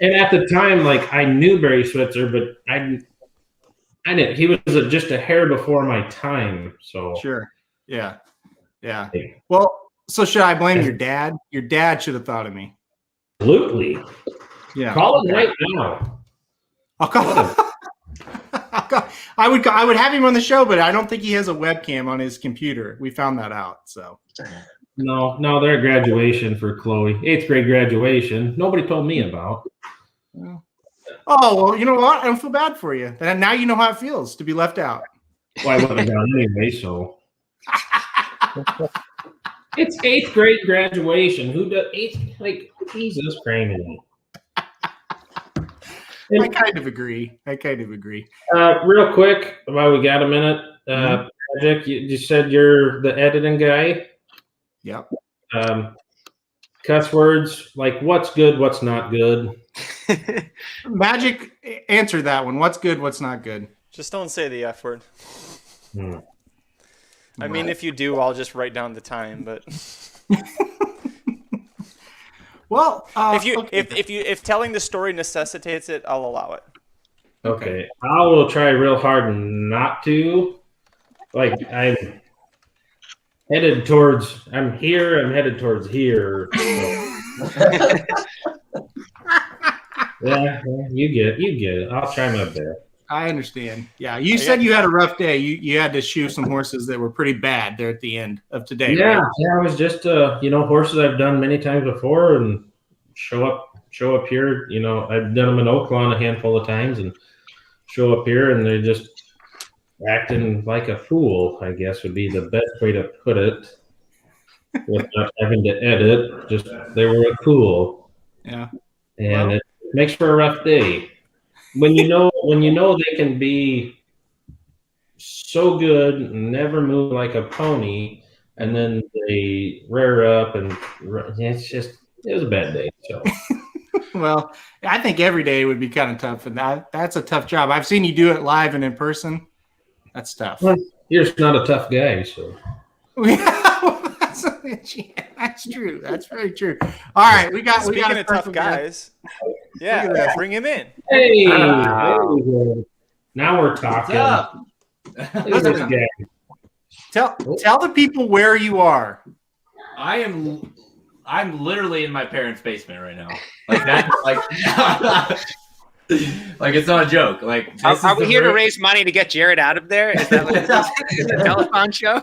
and at the time, like I knew Barry Switzer, but I didn't. He was just a hair before my time. So Sure. Yeah. Yeah. Well, so should I blame your dad? Your dad should have thought of me. Absolutely. Yeah. Call him right now. I'll call him. I would have him on the show, but I don't think he has a webcam on his computer. We found that out. So No, they're at graduation for Chloe. 8th grade graduation. Nobody told me about. Oh, well, you know what? I don't feel bad for you. And now you know how it feels to be left out. Well, I wouldn't have gone anyway, so. It's 8th grade graduation. Who does 8th? Like, Jesus Christ. I kind of agree. Real quick, while we got a minute, Magic, you said you're the editing guy. Yep. Cuss words, like what's good, what's not good. Magic, answer that one. What's good, what's not good? Just don't say the F word. I mean, if you do, I'll just write down the time. But Well, if telling the story necessitates it, I'll allow it. Okay. I will try real hard not to. Like, I'm headed towards here. Yeah, you get it. I'll try my best. I understand. Yeah, you said you had a rough day. You had to shoe some horses that were pretty bad there at the end of today. Yeah, right? yeah. It was just horses I've done many times before, and show up here. I've done them in Oaklawn a handful of times, and show up here, and they're just acting like a fool, I guess would be the best way to put it, without having to edit. Just they were a fool. Yeah, and it makes for a rough day. When you know they can be so good, never move like a pony, and then they rear up, and it was a bad day. So. Well, I think every day would be kind of tough, and that's a tough job. I've seen you do it live and in person. That's tough. Well, you're just not a tough guy, so. That's true. That's very true. All right, we got. Speaking of tough guys, bring him in. Hey, now we're talking. Look at this guy. Tell the people where you are. I'm literally in my parents' basement right now. Like that. Like it's not a joke. Like, are we here to raise money to get Jared out of there? Is that like a telephone show?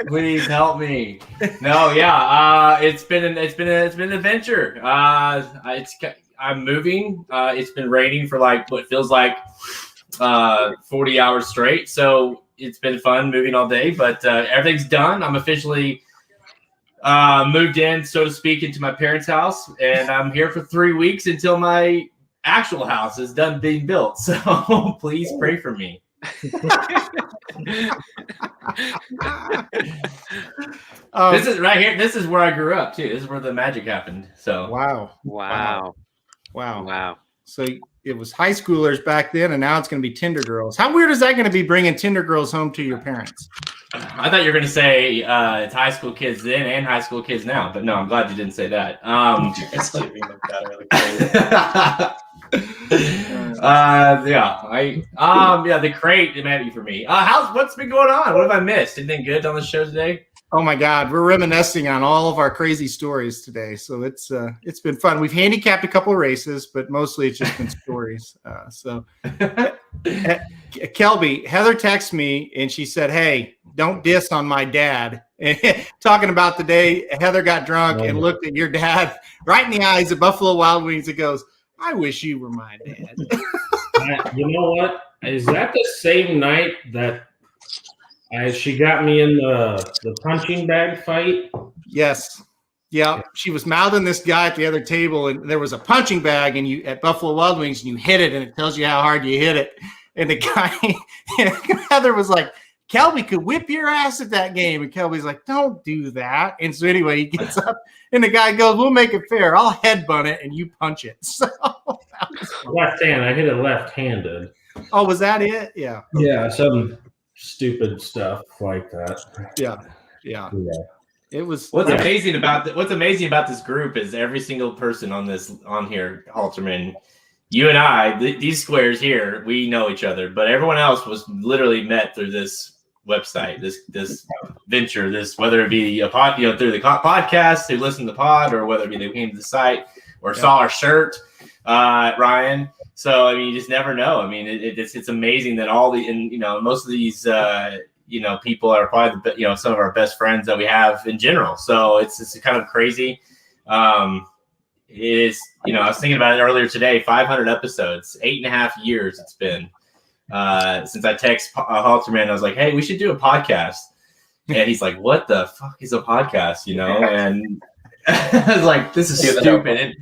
Please help me. No, yeah. It's been an adventure. I'm moving. It's been raining for like what feels like 40 hours straight. So it's been fun moving all day, but everything's done. I'm officially moved in, so to speak, into my parents' house, and I'm here for 3 weeks until my actual house is done being built. So please pray for me. This is right here. This is where I grew up too. This is where the magic happened. So wow. So it was high schoolers back then, and now it's going to be Tinder girls. How weird is that going to be, bringing Tinder girls home to your parents? I thought you were going to say it's high school kids then and high school kids now, but no, I'm glad you didn't say that. The crate it might be for me. What's been going on? What have I missed? Anything good on the show today? Oh my God, we're reminiscing on all of our crazy stories today. So it's been fun. We've handicapped a couple of races, but mostly it's just been stories. Kelby, Heather texted me and she said, "Hey, don't diss on my dad." Talking about the day Heather got drunk and looked at your dad right in the eyes at Buffalo Wild Wings and goes, "I wish you were my dad." You know what? Is that the same night that she got me in the punching bag fight? Yes. Yeah. She was mouthing this guy at the other table, and there was a punching bag and you at Buffalo Wild Wings, and you hit it, and it tells you how hard you hit it. And the guy, Heather was like, "Kelby could whip your ass at that game." And Kelby's like, "Don't do that." And so anyway, he gets up and the guy goes, "We'll make it fair. I'll headbutt it and you punch it." So left hand. I hit it left-handed. Oh, was that it? Yeah. Yeah, some stupid stuff like that. Yeah. It was. What's amazing about this group is every single person on here, Halterman, you and I, these squares here, we know each other, but everyone else was literally met through this website, this venture, whether it be a pod, through the podcast, who listened to the pod, or whether it be they came to the site or saw our shirt, Ryan. So I mean, you just never know. I mean, it's amazing that most of these people are probably some of our best friends that we have in general. So it's kind of crazy. Is I was thinking about it earlier today. 500 episodes, 8.5 years it's been since I text Halterman. I was like, "Hey, we should do a podcast," and he's like, "What the fuck is a podcast?" And I was like, "This is stupid."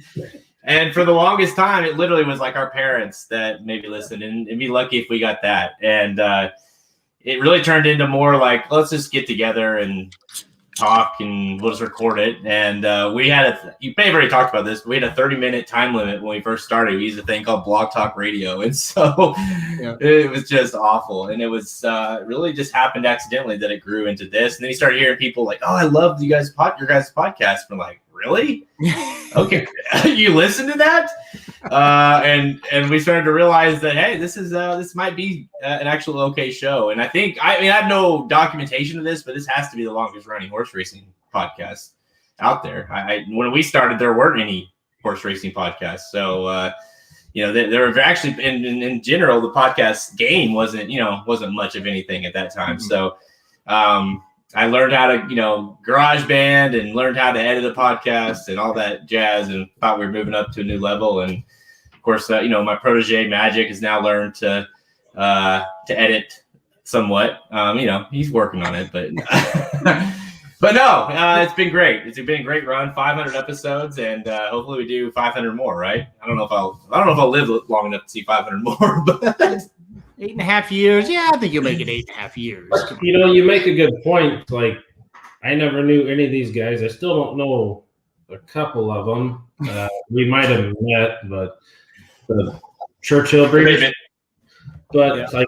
And for the longest time, it literally was like our parents that maybe listened, and it'd be lucky if we got that. And it really turned into more like, let's just get together and talk and we'll just record it. And we had you may have already talked about this, but we had a 30-minute time limit when we first started. We used a thing called Blog Talk Radio. And so it was just awful. And it was really just happened accidentally that it grew into this. And then you started hearing people like, oh, I love your guys' podcast. We're like, really? Okay. You listen to that? And we started to realize that, hey, this might be an actual okay show. And I have no documentation of this, but this has to be the longest running horse racing podcast out there. When we started, there weren't any horse racing podcasts. So, there were actually in general, the podcast game wasn't much of anything at that time. Mm-hmm. So, I learned how to, GarageBand and learned how to edit a podcast and all that jazz, and thought we were moving up to a new level. And of course, my protege Magic has now learned to edit somewhat. He's working on it, but but no, it's been great. It's been a great run, 500 episodes, and hopefully we do 500 more. Right? I don't know if I'll live long enough to see 500 more, but. 8.5 years. Yeah, I think you'll make it 8.5 years. You make a good point. Like, I never knew any of these guys. I still don't know a couple of them. We might have met, but the Churchill Downs. But yeah. Like,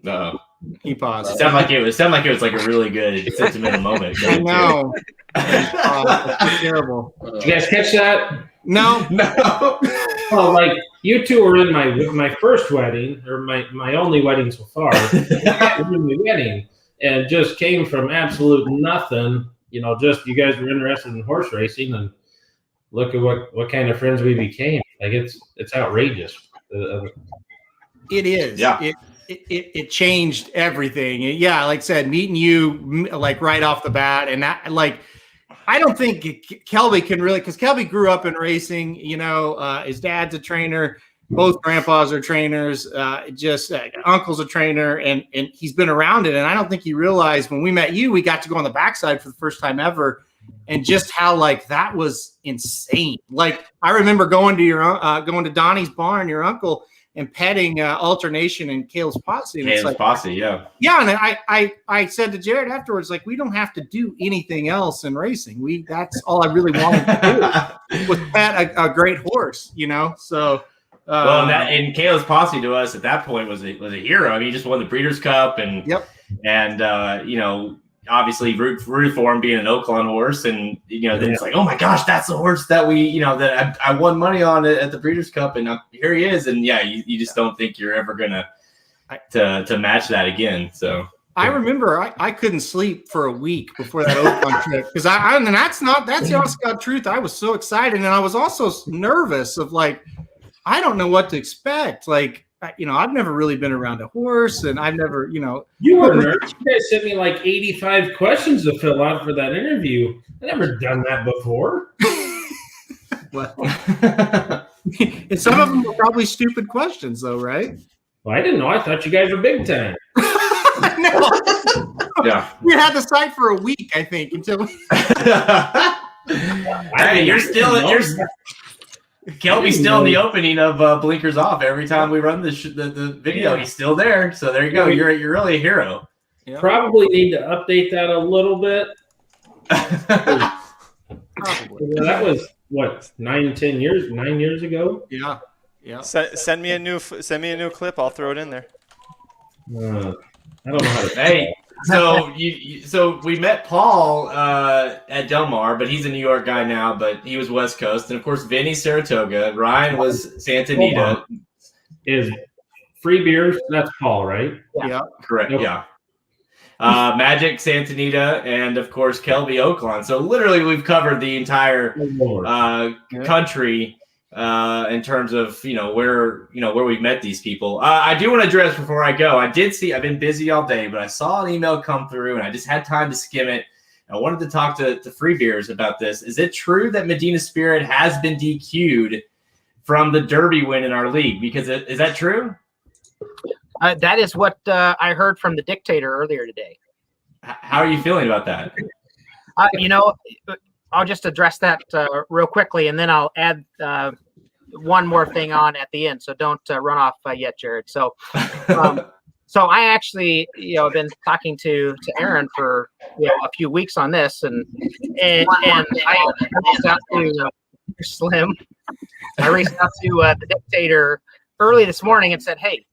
Uh-oh. He paused. It sounded like it was like a really good sentimental moment. I know. It's terrible. Did you guys catch that? No. Well, like, you two were in my first wedding, or my only wedding so far. In the wedding, and just came from absolute nothing. Just you guys were interested in horse racing, and look at what kind of friends we became. Like, it's outrageous. It is. Yeah. It changed everything. Yeah, like I said, meeting you like right off the bat, and that, like, I don't think Kelby can really, because Kelby grew up in racing. His dad's a trainer, both grandpas are trainers, uncle's a trainer, and he's been around it. And I don't think he realized when we met you, we got to go on the backside for the first time ever, and just how, like, that was insane. Like, I remember going to Donnie's barn, your uncle, and petting Alternation and Kale's Posse. And Kale's Posse, yeah. Yeah, and I said to Jared afterwards, like, we don't have to do anything else in racing. That's all I really wanted to do was pet a great horse, So, and Kale's Posse to us at that point was a hero. I mean, he just won the Breeders' Cup, and obviously root for him being an Oaklawn horse, and then it's like, oh my gosh, that's the horse that that I won money on at the Breeders' Cup, and here he is. And you just don't think you're ever gonna to match that again. So I remember I couldn't sleep for a week before that Oaklawn trip, because that's the honest God truth. I was so excited, and I was also nervous of, like, I don't know what to expect. Like, I've never really been around a horse, and I've never, You were nervous. You guys sent me like 85 questions to fill out for that interview. I've never done that before. And some of them were probably stupid questions, though, right? Well, I didn't know. I thought you guys were big time. I know. Yeah. We had the site for a week, I think, until. Kelby's still in the opening of Blinkers Off every time we run the video. He's still there, so there you go. You're really a hero. Yeah. Probably need to update that a little bit. Probably. That was what, 9 years ago. Yeah. Send me a new clip. I'll throw it in there. I don't know how to. Hey. So we met Paul at Del Mar, but he's a New York guy now, but he was West Coast. And of course, Vinny Saratoga. Ryan was Santa Anita. Is Free Beers, that's Paul, right? Yeah. Correct, Yep. yeah. Magic, Santa Anita, and of course, Kelby Oaklawn. So literally we've covered the entire country in terms of where we've met these people. I do want to address before I go. I've been busy all day, but I saw an email come through, and I just had time to skim it. I wanted to talk to Free Beers about this. Is it true that Medina Spirit has been DQ'd from the Derby win in our league? Because is that true? That is what I heard from the dictator earlier today. How are you feeling about that? I'll just address that real quickly, and then I'll add one more thing on at the end. So don't run off yet, Jared. So So I actually, have been talking to Aaron for a few weeks on this, and I reached out to Slim. I reached out to the Dictator early this morning and said, "Hey,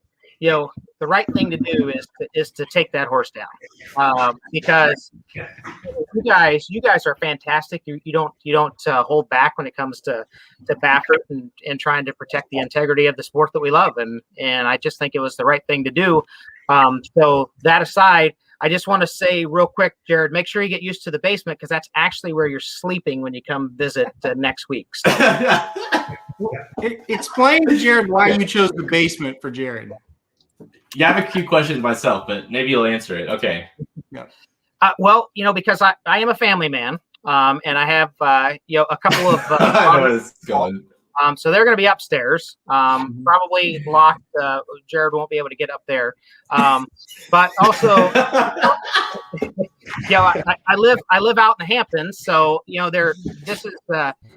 the right thing to do is to take that horse down, because you guys are fantastic. You don't hold back when it comes to Baffert and trying to protect the integrity of the sport that we love, and I just think it was the right thing to do. So that aside, I just want to say real quick, Jared, make sure you get used to the basement, because that's actually where you're sleeping when you come visit next week." So. Explain to Jared why you chose the basement for Jared. Yeah, I have a few questions myself, but maybe you'll answer it. Okay. Yeah. Well, because I am a family man, and I have a couple of I know where this is going. So they're going to be upstairs, probably locked. Jared won't be able to get up there, but also, I live out in the Hamptons, so there's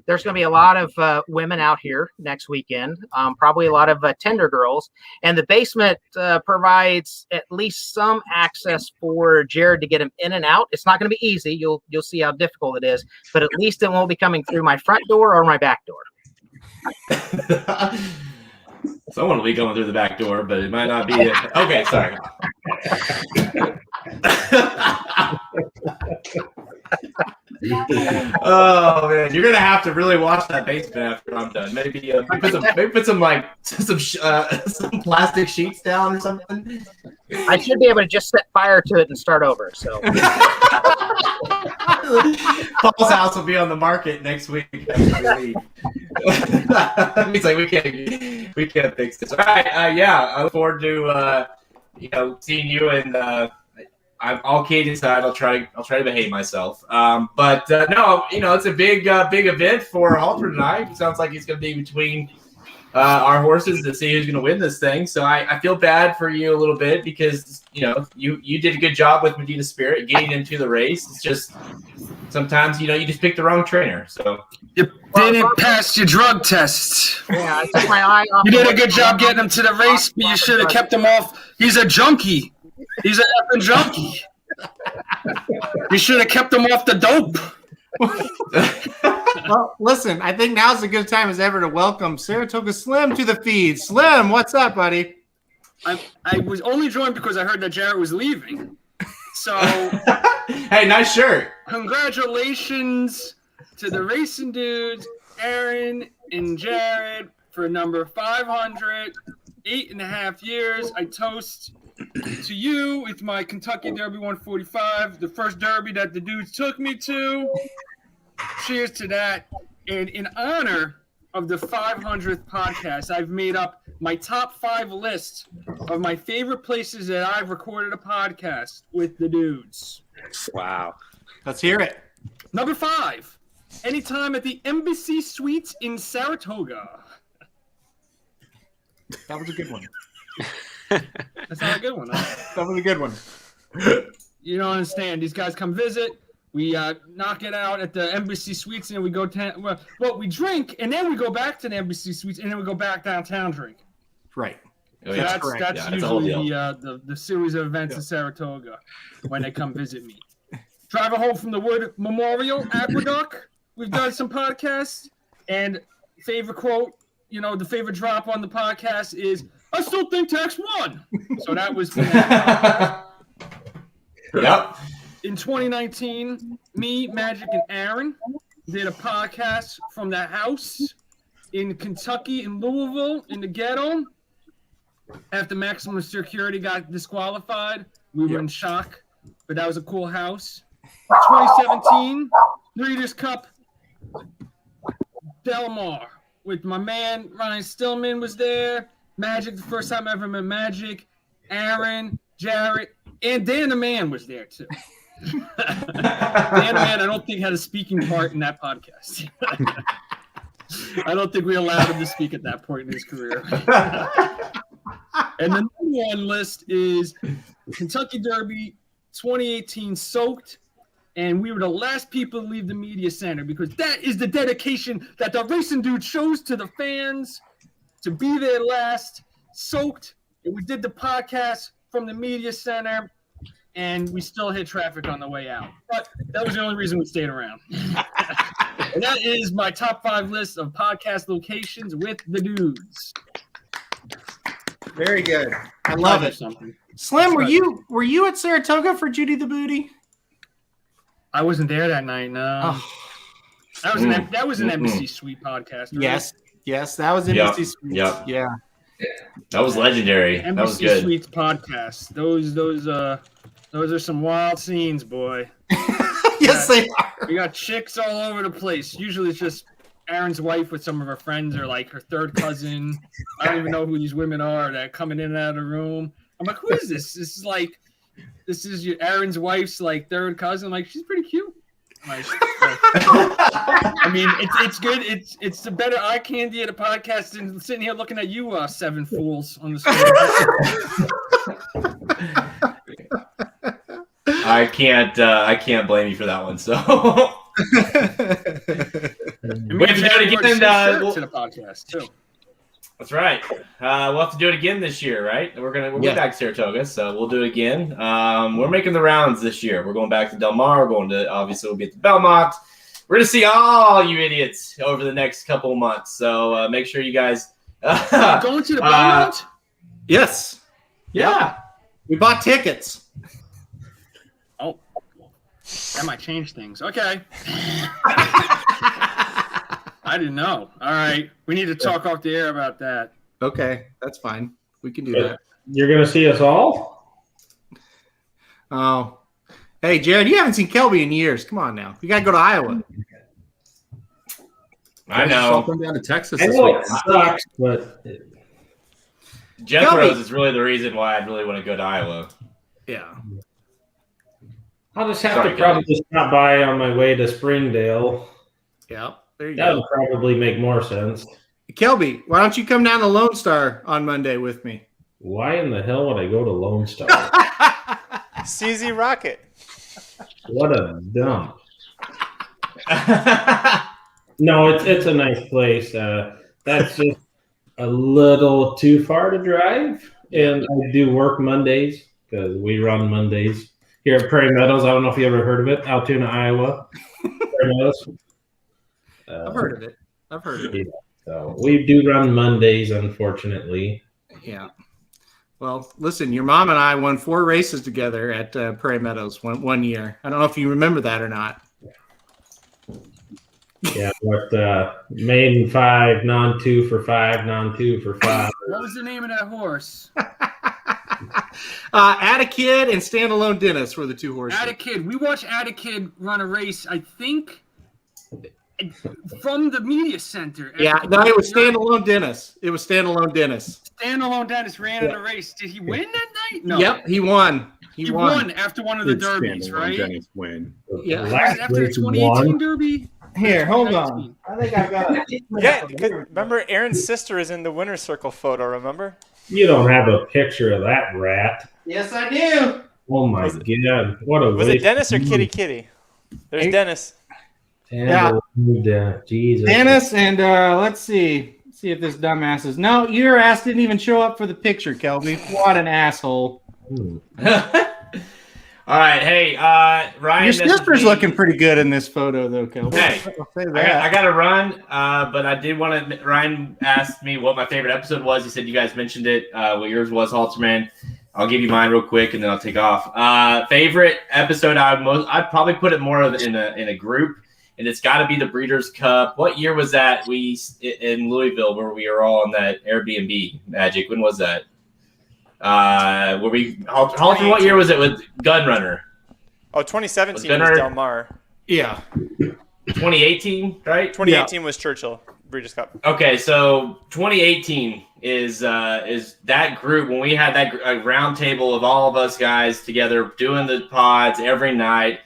going to be a lot of women out here next weekend, probably a lot of tender girls, and the basement provides at least some access for Jared to get him in and out. It's not going to be easy. You'll see how difficult it is, but at least it won't be coming through my front door or my back door. Someone will be going through the back door, but it might not be it. Okay, sorry. Oh man, you're gonna have to really watch that basement after I'm done. Maybe put some plastic sheets down or something. I should be able to just set fire to it and start over. So Paul's house will be on the market next week. He's like, we can't fix this. All right, yeah, I look forward to seeing you, and I'm all kidding aside. I'll try to behave myself. But no, it's a big event for Halter tonight. It sounds like he's going to be between our horses to see who's going to win this thing. So I feel bad for you a little bit, because you did a good job with Medina Spirit getting into the race. It's just sometimes you just pick the wrong trainer. So you didn't pass your drug tests. Yeah, I took my eye off. You did a good job getting him to the race, but you should have kept him off. He's a junkie. He's an effing junkie. You should have kept him off the dope. Well, listen, I think now's a good time as ever to welcome Saratoga Slim to the feed. Slim, what's up, buddy? I was only joined because I heard that Jarrett was leaving. So, hey, nice shirt. Congratulations to the racing dudes, Aaron and Jared, for number 500, 8.5 years. I toast to you with my Kentucky Derby 145, the first Derby that the dudes took me to. Cheers to that. And in honor of the 500th podcast, I've made up my top 5 list of my favorite places that I've recorded a podcast with the dudes. Wow. Let's hear it. Number 5, anytime at the Embassy Suites in Saratoga. That was a good one. That's not a good one, huh? That was a good one. You don't understand. These guys come visit. We knock it out at the Embassy Suites, and then we go we drink, and then we go back to the Embassy Suites, and then we go back downtown drink. Right. So that's usually the series of events in Saratoga when they come visit me. Driving home from the Wood Memorial Aqueduct, we've done some podcasts, and favorite quote, the favorite drop on the podcast is, "I still think tax won." So that was Yep. In 2019, me, Magic, and Aaron did a podcast from the house in Kentucky, in Louisville, in the ghetto. After maximum security got disqualified, we were in shock, but that was a cool house. 2017, Breeders' Cup, Del Mar, with my man Ryan Stillman was there. Magic, the first time I ever met Magic. Aaron, Jarrett, and Dan the Man was there too. Dan the Man, I don't think had a speaking part in that podcast. I don't think we allowed him to speak at that point in his career. And the number one list is Kentucky Derby 2018 Soaked. And we were the last people to leave the media center because that is the dedication that the racing dude shows to the fans to be there last. Soaked. And we did the podcast from the media center, and we still hit traffic on the way out. But that was the only reason we stayed around. And that is my top 5 list of podcast locations with the dudes. Very good. I love it. Slim, were you at Saratoga for Judy the Booty? I wasn't there that night. No. That was an Embassy Suite podcast. Right? Yes, that was Embassy Suite. Yep. Yeah. That was legendary. Embassy That was good. Suites podcast. Those are some wild scenes, boy. Yes, they are. We got chicks all over the place. Usually it's just Aaron's wife with some of her friends or like her third cousin. I don't even know who these women are that are coming in and out of the room. I'm like, who is this? This is your Aaron's wife's like third cousin. I'm like, she's pretty cute. Like, I mean, it's good. It's the better eye candy at a podcast than sitting here looking at you 7 fools on the screen. I can't blame you for that one. So we have to do it again. To the podcast too. That's right. We'll have to do it again this year, right? We'll be back to Saratoga, so we'll do it again. We're making the rounds this year. We're going back to Del Mar. We'll be at the Belmont. We're gonna see all you idiots over the next couple of months. So make sure you guys going to the Belmont. Yes. Yeah. We bought tickets. Oh, that might change things. Okay. I didn't know. All right. We need to talk off the air about that. Okay. That's fine. We can do that. You're going to see us all? Oh. Hey, Jared, you haven't seen Kelby in years. Come on now. You got to go to Iowa. I know. Come down to Texas I this know week. it sucks, but Jethro's is really the reason why I'd really want to go to Iowa. Yeah. I'll just have to probably stop by on my way to Springdale. Yeah. There you That go. would probably make more sense. Kelby, why don't you come down to Lone Star on Monday with me? Why in the hell would I go to Lone Star? CZ Rocket. What a dump. No, it's a nice place. That's just a little too far to drive. And I do work Mondays because we run Mondays here at Prairie Meadows. I don't know if you ever heard of it. Altoona, Iowa. Prairie Meadows. I've heard of it. Yeah. So we do run Mondays, unfortunately. Yeah. Well, listen, your mom and I won 4 races together at Prairie Meadows one year. I don't know if you remember that or not. Yeah, but maiden 5, non-2 for 5, non-2 for 5. What was the name of that horse? Add-A-Kid and Standalone Dennis were the 2 horses. Add-A-Kid. We watched Add-A-Kid run a race, I think, from the media center. Yeah, no, it was Standalone Dennis. Standalone Dennis ran in a race. Did he win that night? No. Yep, he won. He won after one of the derbies, right? Dennis win. Yeah. Was it after the 2018 derby? Here, hold on. I think I've got it. Yeah, remember Aaron's sister is in the winner's circle photo, remember? You don't have a picture of that rat. Yes, I do. Oh, my God. What a Was waste. it Dennis or Kitty Kitty? There's Dennis. Yeah. Jesus. Dennis and let's see if this dumbass is. No, your ass didn't even show up for the picture, Kelby. What an asshole. All right, hey, Ryan. Your sister's looking pretty good in this photo, though, Kelby. Hey, I'll say that. I got to run, but I did want to. Ryan asked me what my favorite episode was. He said you guys mentioned it. What yours was, Halterman. I'll give you mine real quick, and then I'll take off. Favorite episode? I'd probably put it more of in a group, and it's got to be the Breeders' Cup. What year was that? We in Louisville, where we were all on that Airbnb Magic. When was that? Were we Halter? What year was it with Gunrunner? Oh, 2017 was Del Mar. Yeah. 2018, right? 2018 was Churchill Breeders' Cup. Okay, so 2018 is that group when we had that round table of all of us guys together doing the pods every night.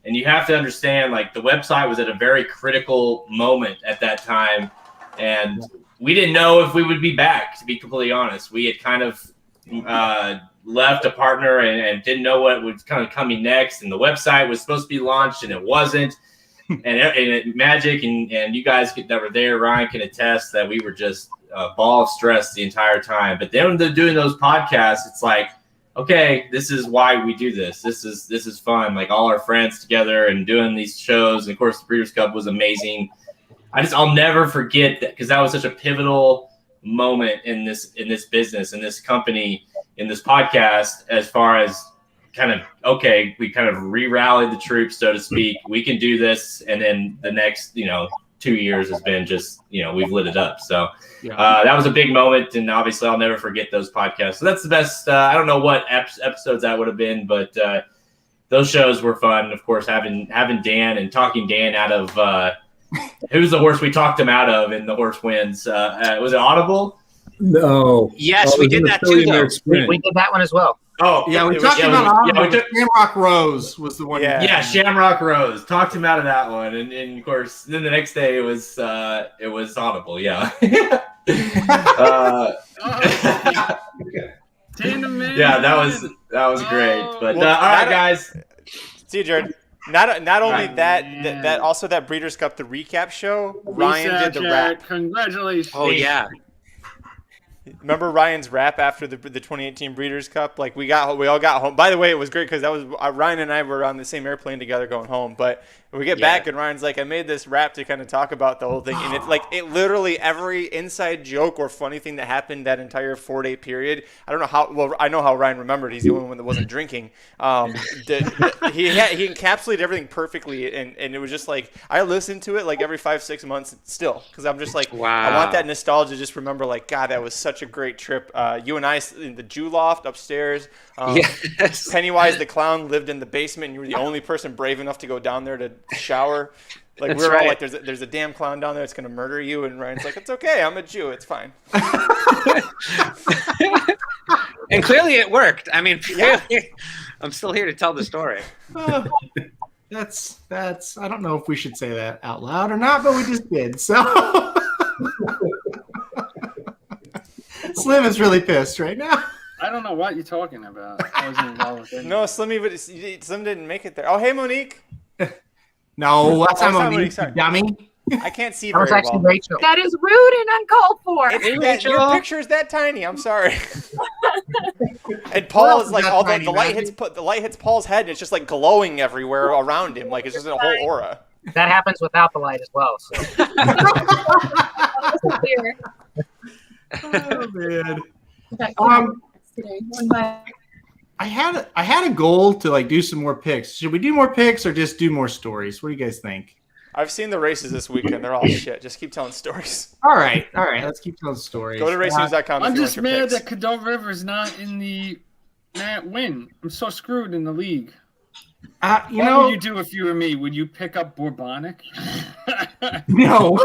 And you have to understand, like, the website was at a very critical moment at that time, and we didn't know if we would be back, to be completely honest. We had kind of left a partner and didn't know what was kind of coming next, and the website was supposed to be launched, and it wasn't. and Magic and you guys that were there, Ryan can attest that we were just a ball of stress the entire time. But then doing those podcasts, it's like, okay, this is why we do this. This is fun. Like all our friends together and doing these shows. And of course, the Breeders' Cup was amazing. I'll never forget that because that was such a pivotal moment in this business, in this company, in this podcast, as far as kind of, okay, we kind of re-rallied the troops, so to speak. We can do this. And then the next, 2 years has been just, we've lit it up. So that was a big moment. And obviously I'll never forget those podcasts. So that's the best. I don't know what episodes that would have been, but those shows were fun. Of course, having Dan and talking Dan out of who's the horse we talked him out of in the horse wins. Was it Audible? No. Yes, we did that too, though. We did that one as well. Oh, yeah, we talked about Shamrock Rose was the one. Yeah, Shamrock Rose. Talked him out of that one, and of course, then the next day it was Audible. Yeah. Yeah, that was great. But all right, guys. See you, Jared. Not only that also that Breeders' Cup, the recap show. Ryan did the rap. Congratulations! Oh yeah. Remember Ryan's rap after the 2018 Breeders' Cup? Like we all got home. By the way, it was great because that was Ryan and I were on the same airplane together going home. But we get back and Ryan's like, I made this rap to kind of talk about the whole thing, and it's like it literally every inside joke or funny thing that happened that entire 4-day period. I don't know how well I know how Ryan remembered. He's the only one that wasn't drinking. He encapsulated everything perfectly, and it was just like I listened to it like every 5-6 months still because I'm just like, wow. I want that nostalgia. Just remember, like, God, that was such a great trip. You and I in the Jew loft upstairs. Yes. Pennywise the clown lived in the basement, and you were the only person brave enough to go down there to shower. Like That's we were all right. like, there's a damn clown down there that's gonna murder you, and Ryan's like, it's okay, I'm a Jew, it's fine. And clearly it worked. I mean, I'm still here to tell the story. That's I don't know if we should say that out loud or not, but we just did. So Slim is really pissed right now. I don't know what you're talking about. I wasn't involved with it. No, Slim didn't make it there. Oh, hey, Monique. No, that's not Monique, sorry. dummy. I can't see That very was actually well. Rachel. That is rude and uncalled for. Your picture is that tiny. I'm sorry. And Paul is like all the light hits Paul's head, and it's just like glowing everywhere around him, like it's just a whole aura. That happens without the light as well. So. Oh man. I had a goal to like do some more picks. Should we do more picks or just do more stories? What do you guys think? I've seen the races this weekend. They're all shit. Just keep telling stories. All right. Let's keep telling stories. Go to racenews.com. I'm just mad that Cadell River's not in the win. I'm so screwed in the league. What would you do if you were me? Would you pick up Bourbonic? No.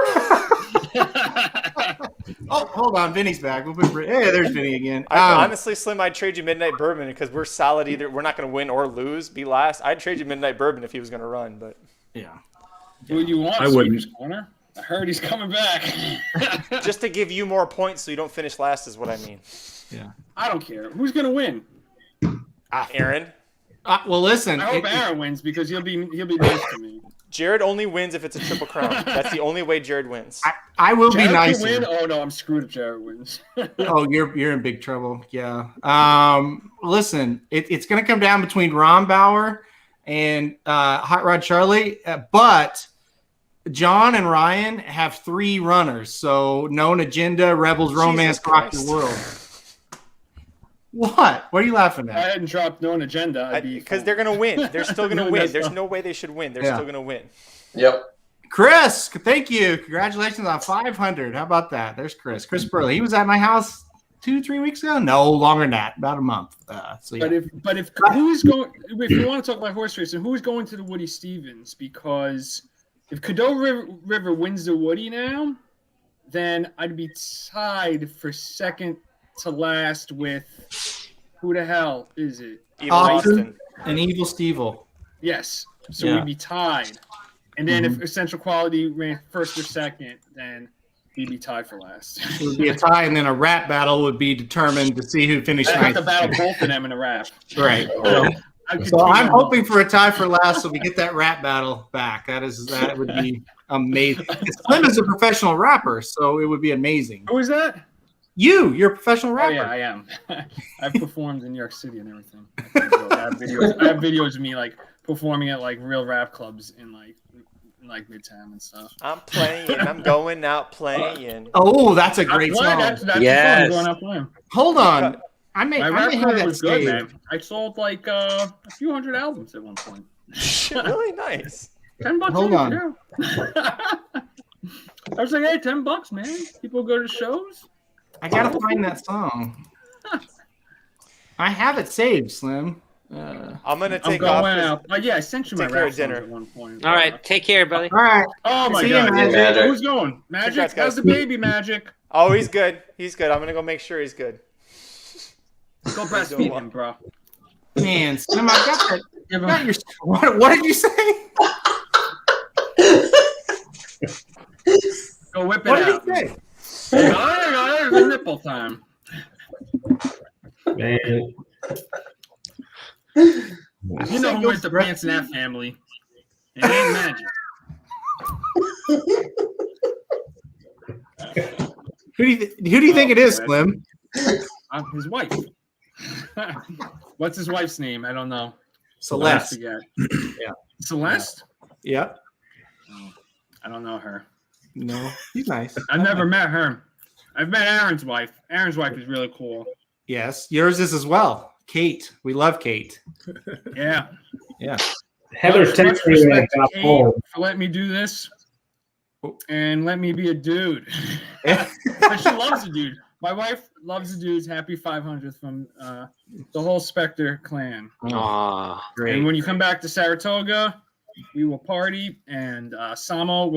Oh, hold on. Vinny's back. Hey, there's Vinny again. Honestly, Slim, I'd trade you Midnight Bourbon because we're solid. Either we're not going to win or lose, be last. I'd trade you Midnight Bourbon if he was going to run, but yeah. Who you want? I wouldn't. Corner? I heard he's coming back. Just to give you more points so you don't finish last is what I mean. Yeah. I don't care. Who's going to win? Aaron. Well, listen. I hope Aaron wins because he'll be nice to me. Jared only wins if it's a Triple Crown. That's the only way Jared wins. I will Jared be nicer. Win? Oh no, I'm screwed if Jared wins. Oh, you're in big trouble. Yeah. Listen, it's going to come down between Ron Bauer and Hot Rod Charlie, but John and Ryan have 3 runners. So Known Agenda, Rebels, Romance, Rock Your World. What? What are you laughing If I at? hadn't dropped Known Agenda, Because they're going to win. They're still going to win. There's no way they should win. They're still going to win. Yep. Chris, thank you. Congratulations on 500. How about that? There's Chris. Chris Burley. He was at my house 2-3 weeks ago. No, longer than that. About a month. So yeah. But if who's going? If you want to talk about horse racing, who's going to the Woody Stevens? Because if Cadell River wins the Woody now, then I'd be tied for second to last with who the hell is it? Evil Austin. And Evil Stevel. Yes. So Yeah. we'd be tied. And then if Essential Quality ran first or second, then we'd be tied for last. It would be a tie, and then a rap battle would be determined to see who finished I'd have ninth. to battle both of them in a rap. Right. So I'm hoping for a tie for last, so we get that rap battle back. That would be amazing. Slim is a professional rapper, so it would be amazing. Who is that? You're a professional Oh rapper. yeah, I am. I've performed in New York City and everything. I have videos of me like performing at like real rap clubs in like Midtown and stuff. I'm playing. I'm going out playing. Oh, that's a great song. That's Yes. the song, going out playing. Hold on. I may My have rap career that was good, saved. man. I sold like a few hundred albums at one point. Really nice. $10 Hold each, on. yeah. I was like, hey, $10, man. People go to shows. I gotta find that song. I have it saved, Slim. I'm gonna I'm take off. going out. Oh, yeah, I sent you my Take care rap of songs dinner. at one point. All right, take care, buddy. All right. Oh my See you, God. Magic. Magic. Who's going? Magic? Congrats, guys. How's the baby, Magic? Oh, he's good. He's good. I'm gonna go make sure he's good. Go breastfeed him, bro. Man, Slim, I got that. Give I got him. your, what did you say? Go whip it What out. did he say? It's a nipple time. Man, You know who wears the pants in that family. It ain't Magic. Who do you think it is, Slim? I'm his wife. What's his wife's name? I don't know. Celeste. I forget. Yeah. Celeste? Yep. I don't know her. No, he's nice. I've never met her. I've met Aaron's wife. Aaron's wife is really cool. Yes, yours is as well. Kate. We love Kate. Yeah. Yeah. Heather Much texted me when I respect to got Kate home. for letting me do this and let me be a dude. But she loves a dude. My wife loves the dudes. Happy 500th from the whole Spectre clan. Aw. Great. And when you come back to Saratoga, we will party. And Samo,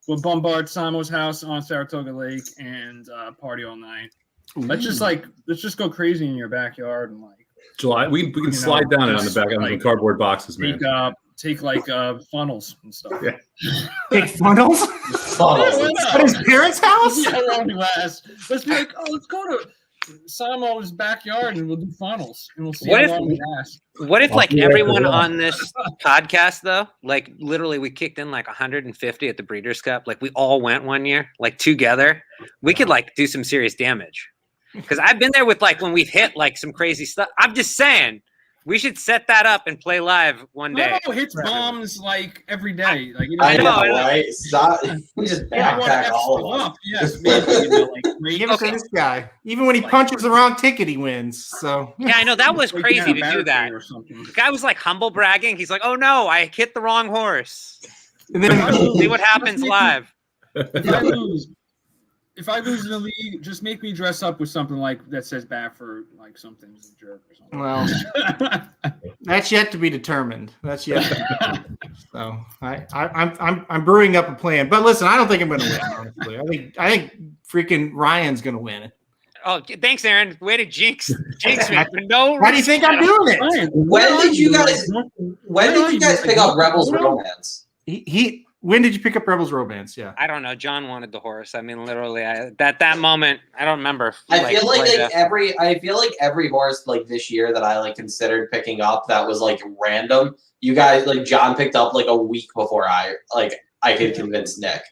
we'll bombard Samo's house on Saratoga Lake and party all night. Let's just go crazy in your backyard and like July. We can slide down it on the back of the cardboard boxes, man. take like funnels and stuff. Yeah. Take funnels? At his parents' house? Yeah, around glass. Let's be like, let's go to Samo's backyard and we'll do funnels and we'll see What how if- long we last. What if I'll like be right everyone there. on this podcast though, like literally we kicked in like 150 at the Breeders' Cup, like we all went one year, like together, we could like do some serious damage. Because I've been there with like when we've hit like some crazy stuff. I'm just saying, we should set that up and play live one day. No, hits bombs like every day. Like I know, know. right? Stop. We just I want to backpack F all stuff of them. up. Yes, maybe, like, Give it to this guy. Even when he punches the wrong ticket, he wins. So Yeah, I know that was like, crazy yeah, to do barricade that. or something. The guy was like humble bragging. He's like, "Oh no, I hit the wrong horse." and then See what happens live. If I lose in the league, just make me dress up with something like that says Baffert, like something's a jerk or something. well, that's yet to be determined. That's yet. So I'm brewing up a plan. But listen, I don't think I'm going to win. Honestly, I think freaking Ryan's going to win. Oh, thanks, Aaron. Way to jinx me for no Why do you think I'm doing it? Ryan, When did you guys pick up Rebels Romance? He when did you pick up Rebels Romance? Yeah. I don't know. John wanted the horse. I mean, literally, that moment, I don't remember. I feel like right every horse like this year that I like considered picking up that was like random. You guys like John picked up like a week before I could convince Nick.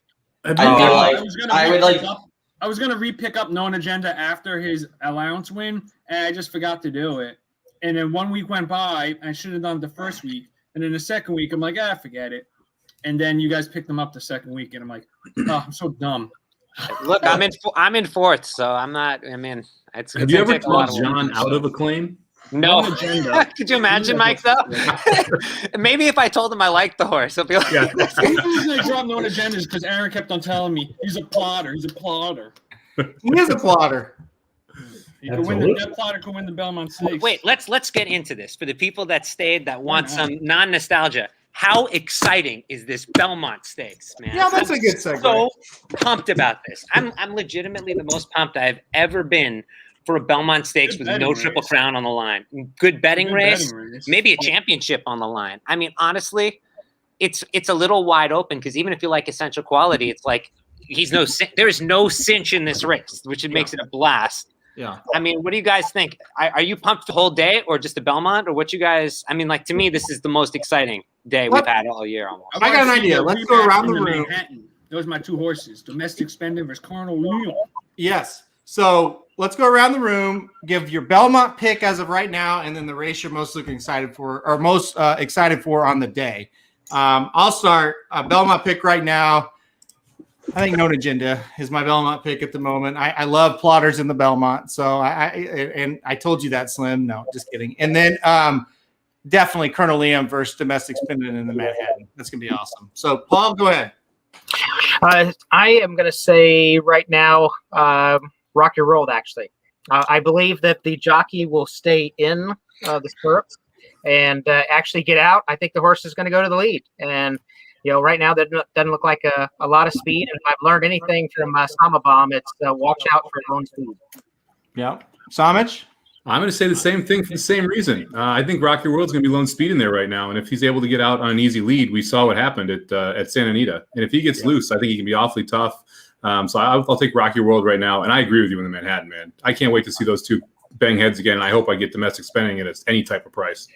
I feel like I was gonna re-pick up Known Agenda after his allowance win, and I just forgot to do it. And then 1 week went by, and I should have done it the first week. And then the second week, I'm like, forget it. And then you guys picked them up the second week, and I'm like, oh, I'm so dumb. Look, I'm in fourth, so I'm not. I mean, it's. Have you ever talked John out of a claim? No. Known Agenda. Could you imagine, Mike? Though, maybe if I told him I liked the horse, he'll be like, The reason I dropped Known Agenda is because Aaron kept on telling me he's a plotter. He's a plotter. He is a plotter. He could win that plotter could win the Belmont Stakes. Wait, let's get into this for the people that stayed that want some non-nostalgia. How exciting is this Belmont Stakes, man? Yeah, that's a good segue. So pumped about this. I'm legitimately the most pumped I've ever been for a Belmont Stakes with no Triple Crown on the line. Good betting race, maybe a championship on the line. I mean, honestly, it's a little wide open because even if you like essential quality, it's like there is no cinch in this race, which makes it a blast. Yeah. I mean, what do you guys think? Are you pumped the whole day or just the Belmont or what you guys, I mean, like to me, this is the most exciting day we've had all year almost. I got an idea. Let's go around the room. Manhattan. Those are my two horses. Domestic Spending versus Carnal Wheel. Yes. So let's go around the room, give your Belmont pick as of right now, and then the race you're most looking excited for, or most excited for on the day. I'll start. Belmont pick right now. I think Known Agenda is my Belmont pick at the moment. I love plotters in the Belmont, so I told you that, Slim. No, just kidding. And then definitely Colonel Liam versus Domestic Spinning in the Manhattan. That's gonna be awesome. So Paul, go ahead. I am going to say right now, Rock Your World, actually. I believe that the jockey will stay in the stirrups and actually get out. I think the horse is going to go to the lead. And, right now that doesn't look like a lot of speed. And if I've learned anything from Sama Bomb, it's watch out for his own speed. Yeah. Samich? I'm going to say the same thing for the same reason. I think Rock Your World's going to be lone speed in there right now. And if he's able to get out on an easy lead, we saw what happened at Santa Anita. And if he gets loose, I think he can be awfully tough. So I'll take Rock Your World right now. And I agree with you in the Manhattan, man. I can't wait to see those two bang heads again. And I hope I get Domestic Spending at any type of price.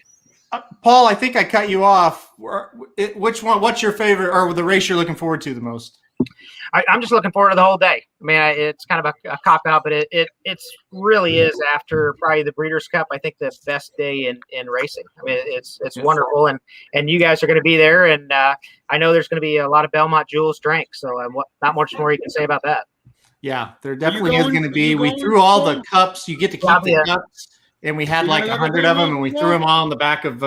Paul, I think I cut you off. Which one? What's your favorite, or the race you're looking forward to the most? I'm just looking forward to the whole day. I mean, it's kind of a cop out, but it really is, after probably the Breeders' Cup, I think the best day in racing. I mean, it's wonderful, and you guys are going to be there, and I know there's going to be a lot of Belmont Jewels drank, so not much more you can say about that. Yeah, there definitely is going to be. We threw all the cups. You get to keep the cups. And we had like 100 of them, and we threw them all in the back of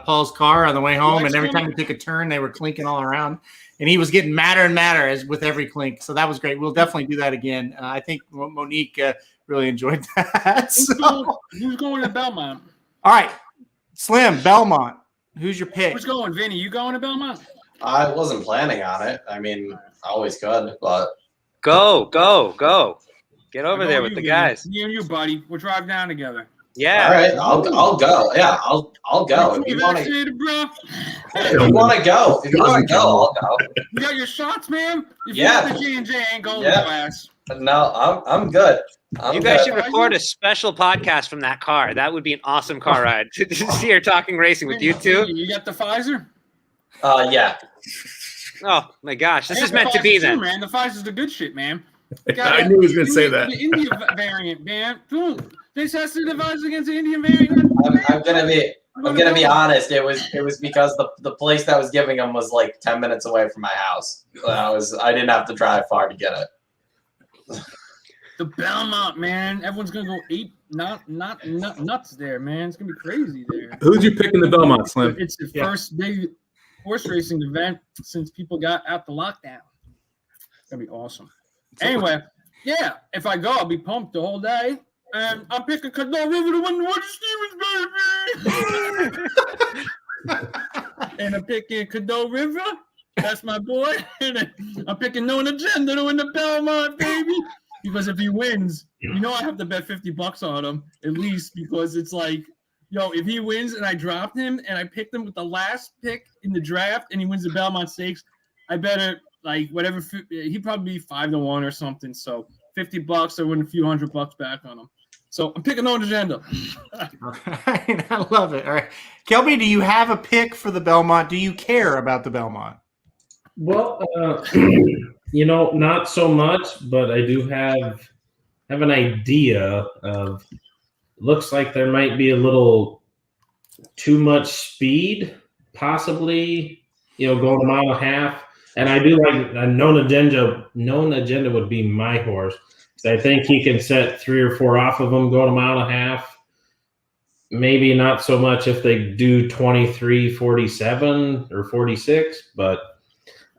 Paul's car on the way home. And every time we took a turn, they were clinking all around. And he was getting madder and madder as with every clink. So that was great. We'll definitely do that again. I think Monique really enjoyed that. Who's going to Belmont? All right, Slim, Belmont. Who's your pick? Who's going, Vinny? You going to Belmont? I wasn't planning on it. I mean, I always could, but Go. Get over there with the guys. Me and you, buddy. We'll drive down together. Yeah. All right, I'll go. Yeah, I'll go. If you want to, go. If you want to go, I'll go. You got your shots, man. If yeah. You got the J&J ain't going class. No, I'm good. You guys should record a special podcast from that car. That would be an awesome car ride. To see her talking racing with you two. You got the Pfizer? Yeah. Oh my gosh, this is meant to be then. Man, the Pfizer's the good shit, man. I knew he was going to say that. The India variant, man. Dude, they tested the Pfizer against the Indian variant. I'm gonna be honest. It was because the place that was giving them was like 10 minutes away from my house. I didn't have to drive far to get it. The Belmont, man. Everyone's gonna go nuts there, man. It's gonna be crazy there. Who'd you pick in the Belmont, Slim? It's the first big horse racing event since people got out the lockdown. It's gonna be awesome. Anyway, yeah, if I go, I'll be pumped the whole day. And I'm picking Caddo River to win the Roger Stevens, baby. And I'm picking Caddo River. That's my boy. And I'm picking Known Agenda to win the Belmont, baby. Because if he wins, I have to bet $50 on him, at least, because it's like, if he wins and I dropped him and I picked him with the last pick in the draft and he wins the Belmont Stakes, I better whatever. He'd probably be 5-1 or something. So $50, I win a few $100 back on him. So I'm picking Known Agenda. All right, I love it. All right, Kelby, do you have a pick for the Belmont? Do you care about the Belmont? Well, not so much, but I do have an idea of. Looks like there might be a little too much speed, possibly. Going a mile and a half. And I do like a Known Agenda. Known Agenda would be my horse. I think he can set 3 or 4 off of them going a mile and a half. Maybe not so much if they do 23:47 or 46, but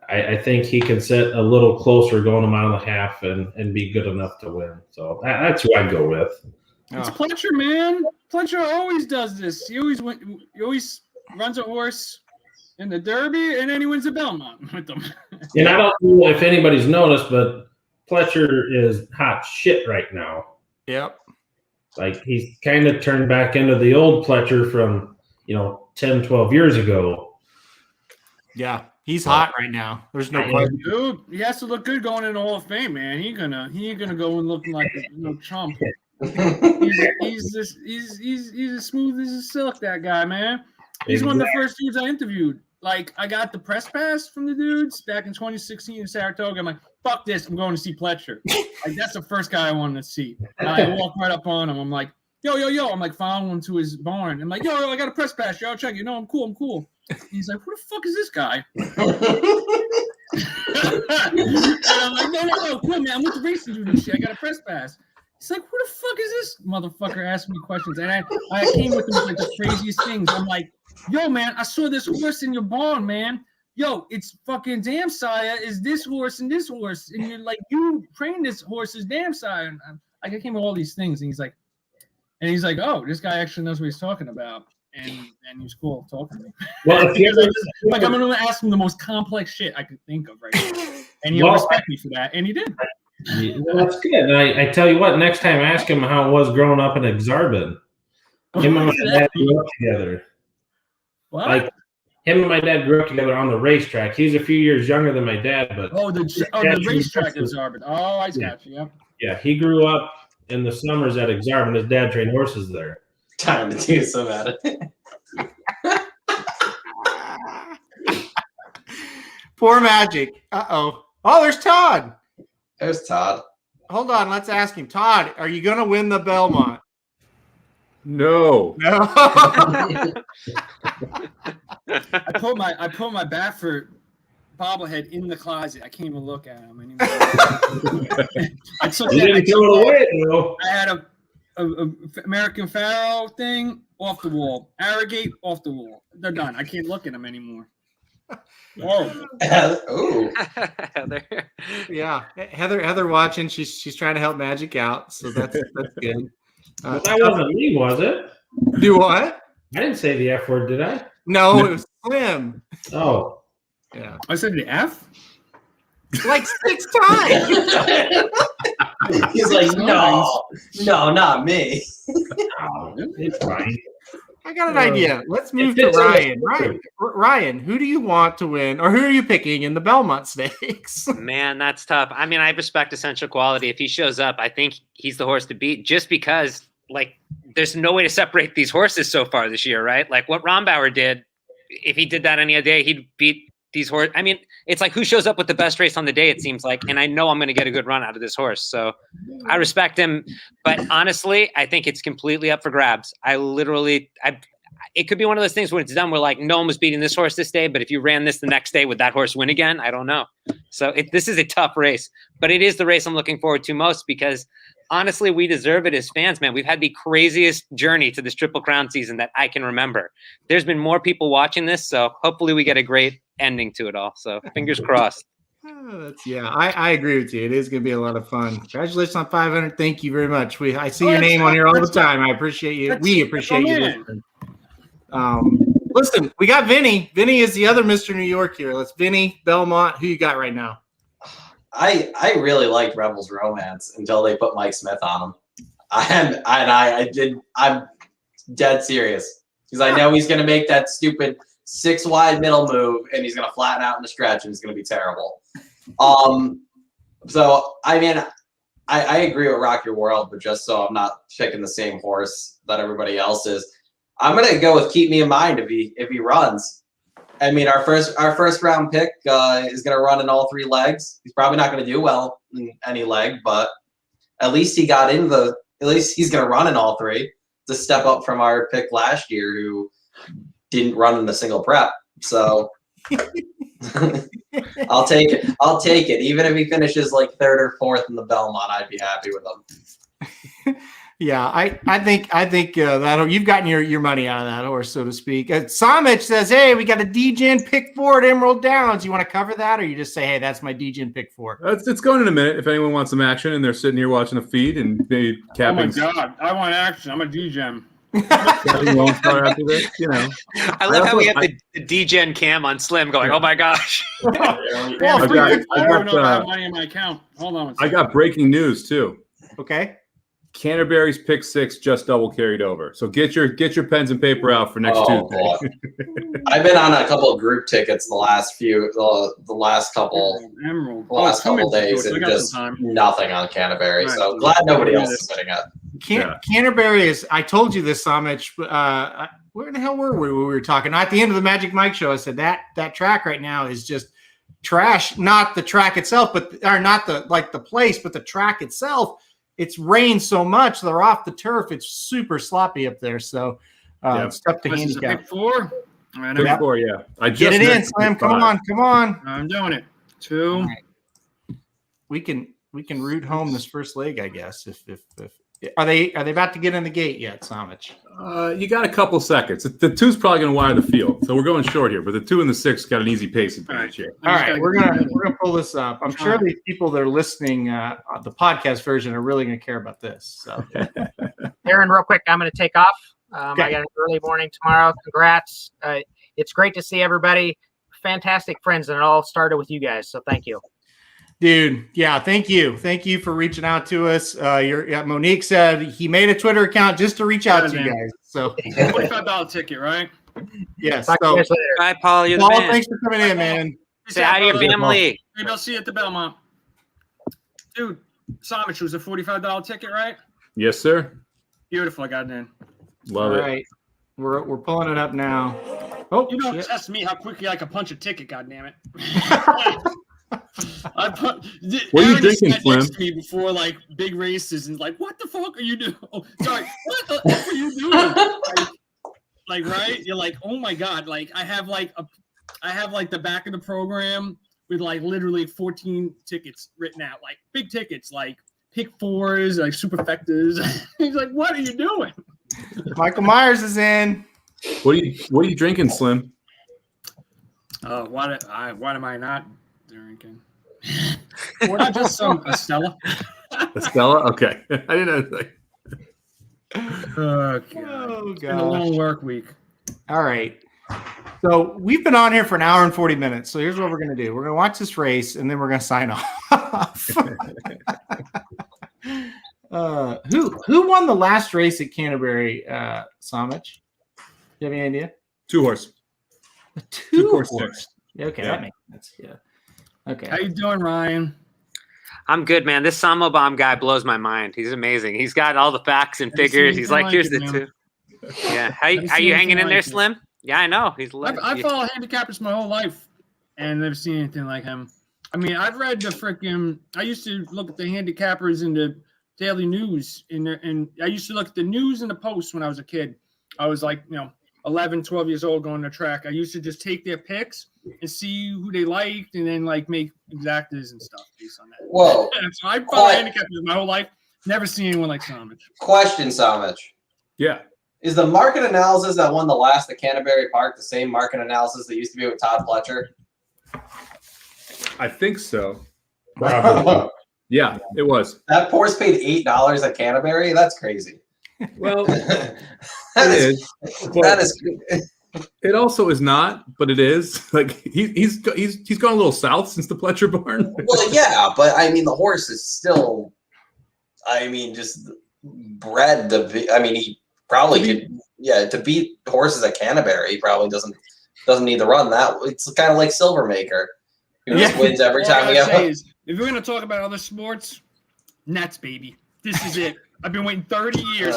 I think he can set a little closer going a mile and a half and be good enough to win. So that's who I'd go with. It's Pletcher, man. Pletcher always does this. He always runs a horse in the Derby, and then he wins the Belmont with them. And I don't know if anybody's noticed, but Pletcher is hot shit right now. Yep. He's kind of turned back into the old Pletcher from, 10, 12 years ago. Yeah, he's hot right now. There's no question. Dude, he has to look good going in the Hall of Fame, man. He ain't gonna go and looking like a chump. He's as smooth as a silk, that guy, man. He's one of the first dudes I interviewed like I got the press pass from the dudes back in 2016 in Saratoga. I'm like, fuck this, I'm going to see Pletcher. Like that's the first guy I wanted to see. And I walked right up on him. I'm like, yo. I'm like following him to his barn. I'm like, yo, I got a press pass, yo, check it. No, I'm cool. And he's like, who the fuck is this guy? And I'm like, no, cool, man. I'm with the racing dude and shit. I got a press pass. He's like, who the fuck is this motherfucker asking me questions? And I came with him with like the craziest things. I'm like, yo, man, I saw this horse in your barn, man. Yo, it's fucking damn sire is this horse and this horse. And you're like, you trained this horse's damn sire. And I came with all these things. And he's like, oh, this guy actually knows what he's talking about. And he was cool talking to me. Well, if you ever, like, I'm going to ask him the most complex shit I could think of right now. And he'll respect me for that. And he did. Well, that's good. And I tell you what, next time ask him how it was growing up in Exarban. Him and my dad grew up together. What? Like him and my dad grew up together on the racetrack. He's a few years younger than my dad, but the racetrack in Exarban. Oh, I got you. Yep. Yeah, he grew up in the summers at Exarban. His dad trained horses there. Time to do some at it. Poor Magic. Uh-oh. Oh, there's Todd. There's Todd. Hold on, let's ask him. Todd, are you going to win the Belmont? No. I put my Baffert bobblehead in the closet. I can't even look at him anymore. I took You didn't throw it away, though. I had a American Pharaoh thing off the wall. Arrogate off the wall. They're done. I can't look at them anymore. Oh, Ooh. Yeah, Heather watching. She's trying to help Magic out, so that's good. But that wasn't me, was it? Do what? I didn't say the F word, did I? No, it was Slim. Oh, yeah. I said the F like 6 times. He's like, no, not me. Oh, it's fine. I got an idea. Let's move to Ryan. Ryan, who do you want to win, or who are you picking in the Belmont Stakes? Man, that's tough. I mean, I respect Essential Quality. If he shows up, I think he's the horse to beat just because, like, there's no way to separate these horses so far this year, right? Like what Rombauer did, if he did that any other day, he'd beat these horses. I mean, it's like who shows up with the best race on the day, it seems like, and I know I'm going to get a good run out of this horse. So I respect him, but honestly, I think it's completely up for grabs. It could be one of those things when it's done where like no one was beating this horse this day, but if you ran this the next day, would that horse win again? I don't know. So this is a tough race, but it is the race I'm looking forward to most because honestly, we deserve it as fans, man. We've had the craziest journey to this Triple Crown season that I can remember. There's been more people watching this, so hopefully we get a great ending to it all. So fingers crossed. I agree with you. It is going to be a lot of fun. Congratulations on 500. Thank you very much. I see your name on here all the time. I appreciate you. We appreciate you listening. Listen, we got Vinny. Vinny is the other Mr. New York here. Let's Vinny, Belmont. Who you got right now? I really liked Rebels Romance until they put Mike Smith on him. I'm dead serious because I know he's going to make that stupid 6 wide middle move and he's going to flatten out in the stretch and it's going to be terrible. So I mean, I agree with Rock Your World, but just so I'm not picking the same horse that everybody else is, I'm going to go with Keep Me in Mind if he runs. I mean, our first round pick is going to run in all 3 legs. He's probably not going to do well in any leg, but at least he got in at least he's going to run in all 3 to step up from our pick last year who didn't run in a single prep. So I'll take it. Even if he finishes like 3rd or 4th in the Belmont, I'd be happy with him. Yeah, I think that you've gotten your money out of that horse, so to speak. Samich says, "Hey, we got a DGen pick 4 at Emerald Downs. You want to cover that, or you just say, hey, that's my DGen pick 4? It's going in a minute. If anyone wants some action and they're sitting here watching the feed and they capping. Oh my God, I want action. I'm a DGen. After this, you know. I love how we have the DGen cam on Slim going, oh my gosh. I don't know about money in my account. Hold on. I got breaking news too. Okay. Canterbury's pick 6 just double carried over. So get your pens and paper out for next Tuesday. I've been on a couple of group tickets the last couple days and just nothing on Canterbury. Right. So glad nobody else is bidding it. Canterbury is. I told you this, Samich. where the hell were we when we were talking? At the end of the Magic Mike show, I said that track right now is just trash. Not the track itself, not the place, but the track itself. It's rained so much they're off the turf. It's super sloppy up there. So it's tough to handicap. Pick 4. Pick 4, yeah. I just get it in, Slim. Come on. I'm doing it. 2. Right. We can root home this first leg, I guess. If are they about to get in the gate yet, Samich? You got a couple seconds. The 2's probably going to wire the field, so we're going short here. But the 2 and the 6 got an easy pace advantage here. All right, we're gonna pull this up. I'm sure these people that are listening, the podcast version, are really going to care about this. So, Aaron, real quick, I'm going to take off. I got an early morning tomorrow. Congrats! It's great to see everybody. Fantastic friends, and it all started with you guys. So thank you. Dude, yeah, thank you for reaching out to us. Monique said he made a Twitter account just to reach out to you guys. So $45 ticket, right? Yes. So, bye, Paul. You're the Paul, man. thanks for coming in, man. Say hi to your family. Maybe I'll see you at the Belmont. Dude, Samich was a $45 ticket, right? Yes, sir. Beautiful. I got it in. Love All it. right, we're pulling it up now. Oh, you don't shit. test me how quickly I can punch a ticket. God damn it! What are you drinking, Slim? Next to me before like big races and like, what the fuck are you doing? Oh, sorry, what the fuck are you doing? Like, right? You're like, oh my god! Like, I have like the back of the program with like literally 14 tickets written out, like big tickets, like pick 4s, like superfectas. He's like, what are you doing? Michael Myers is in. What are you drinking, Slim? What am I not drinking? What not just some Estella? Estella? Okay. I didn't know. Oh, God. It's been a long work week. All right. So we've been on here for an hour and 40 minutes. So here's what we're going to do. We're going to watch this race, and then we're going to sign off. Who won the last race at Canterbury, Samich? Do you have any idea? 2-horse. A 2-horse. 6. Okay, that makes sense. Yeah. Okay. How you doing, Ryan? I'm good, man. This Samo Bomb guy blows my mind. He's amazing. He's got all the facts and figures. He's like, here's the 2. Yeah. How you hanging in there, Slim? Yeah, I know. He's. I follow handicappers my whole life, and never seen anything like him. I mean, I've read the freaking. I used to look at the handicappers in the daily news, and I used to look at the news and the posts when I was a kid. I was like, 11, 12 years old going to track. I used to just take their picks and see who they liked, and then like make exactas and stuff based on that. Whoa! So I follow handicappers my whole life. Never seen anyone like Samich. Question, Samich. Yeah. Is the market analysis that won the last at Canterbury Park the same market analysis that used to be with Todd Fletcher? I think so. Probably. Yeah, it was. That horse paid $8 at Canterbury? That's crazy. Well, that is. That is. It also is not, but it is. Like he's gone a little south since the Fletcher barn. Well, yeah, but I mean the horse is still. I mean, just bred to be. I mean, he probably could. Yeah, to beat horses at Canterbury, he probably doesn't need to run that. It's kind of like Silvermaker, who just wins every time we have. If we're going to talk about other sports, Nets, baby, this is it. I've been waiting 30 years.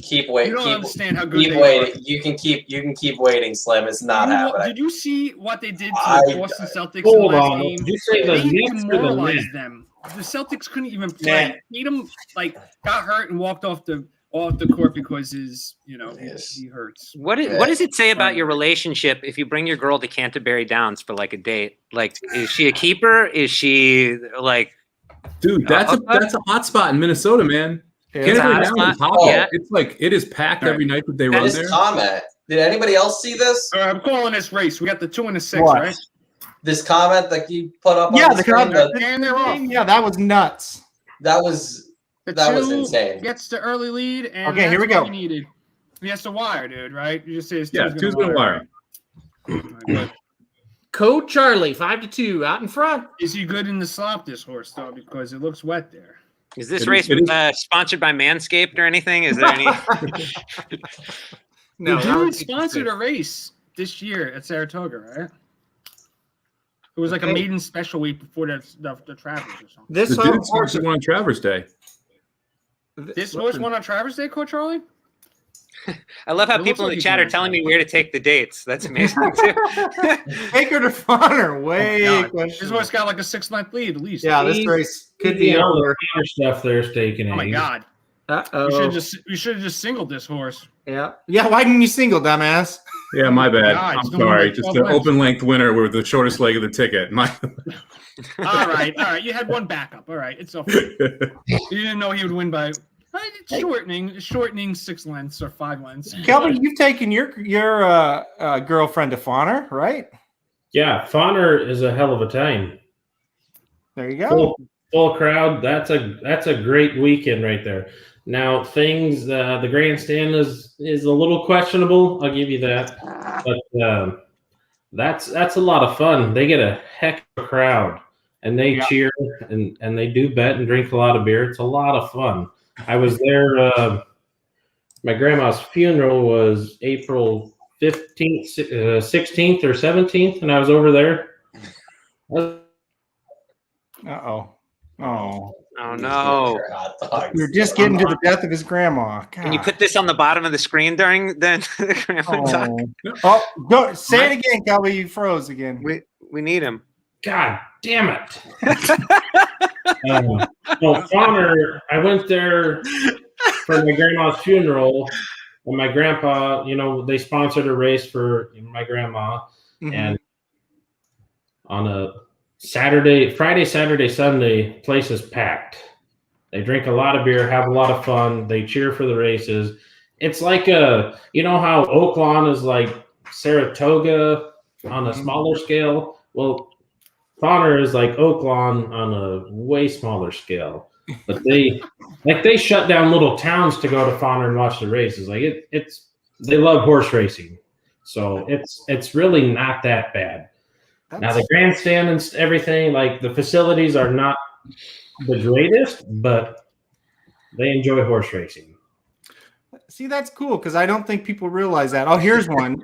Keep waiting. You don't understand how good keep they waiting. are. You can keep waiting, Slim. It's not happening. Did you see what they did to the Boston Celtics in the Hold last on. game? Did you say the They Nets or the demoralized Nets? them. The Celtics couldn't even play. Tatum got hurt and walked off the court because he hurts. What does it say about your relationship if you bring your girl to Canterbury Downs for like a date? Like, is she a keeper? Is she like? Dude, that's a hot spot in Minnesota, man. Canterbury Downs is hot. Yeah. It's like it is packed every night that they run there. Comment. Did anybody else see this? All right, I'm calling this race. We got the 2 and the 6, What? right? This comment that you put up. Yeah, on the screen, comment. And they're off. Yeah, that was nuts. that was The that was 2 insane. gets the early lead, and Okay, here we that's what go. you needed. He has to wire, dude. Right? You just say his Yeah, two's gonna wire. Code Charlie, 5-2, out in front. Is he good in the slop, this horse, though? Because it looks wet there. Is this It race is- sponsored by Manscaped or anything? Is there any? No, The that dude was- sponsored a race this year at Saratoga, right? It was like a Okay. maiden special week before the Travers or something. This The horse, dude sponsored one on Travers Day. This horse won on Travers Day, Coach Charlie? I love how It people looks in the like chat he's are telling me where to take the dates. That's amazing too. Baker to Fonner, way God. This questionable. horse got like a 6-length lead at least. Yeah, this race could be all over. the other stuff they're staking. Oh my God. Uh-oh. You should have just singled this horse. Yeah. Yeah, why didn't you single, dumbass? Yeah, my bad. God, I'm he's gonna win sorry. by Just 12 an lengths. open length winner with the shortest leg of the ticket. All right. You had one backup. All right, it's okay. You didn't know he would win by shortening 6 lengths or 5 lengths. Kelvin, you've taken your girlfriend to Fonner, right? Yeah, Fonner is a hell of a time. There you go. Full crowd. That's a great weekend right there. Now the grandstand is a little questionable. I'll give you that, but that's a lot of fun. They get a heck of a crowd, and they cheer and they do bet and drink a lot of beer. It's a lot of fun. I was there. My grandma's funeral was April 15th, 16th, or 17th, and I was over there. Uh-oh. Oh. Oh no! You're just getting to the death of his grandma. God. Can you put this on the bottom of the screen during the grandma talk? Oh, go say it again, Kelby. You froze again. We need him. God damn it! Fonner, I went there for my grandma's funeral, and my grandpa, they sponsored a race for my grandma, and on a Friday, Saturday, Sunday, place is packed. They drink a lot of beer, have a lot of fun. They cheer for the races. It's like how Oaklawn is like Saratoga on a smaller scale. Well, Fonner is like Oaklawn on a way smaller scale. But they shut down little towns to go to Fonner and watch the races. Like they love horse racing, so it's really not that bad. Now the grandstand and everything, like the facilities are not the greatest, but they enjoy horse racing. See, that's cool because I don't think people realize that. Oh, here's one.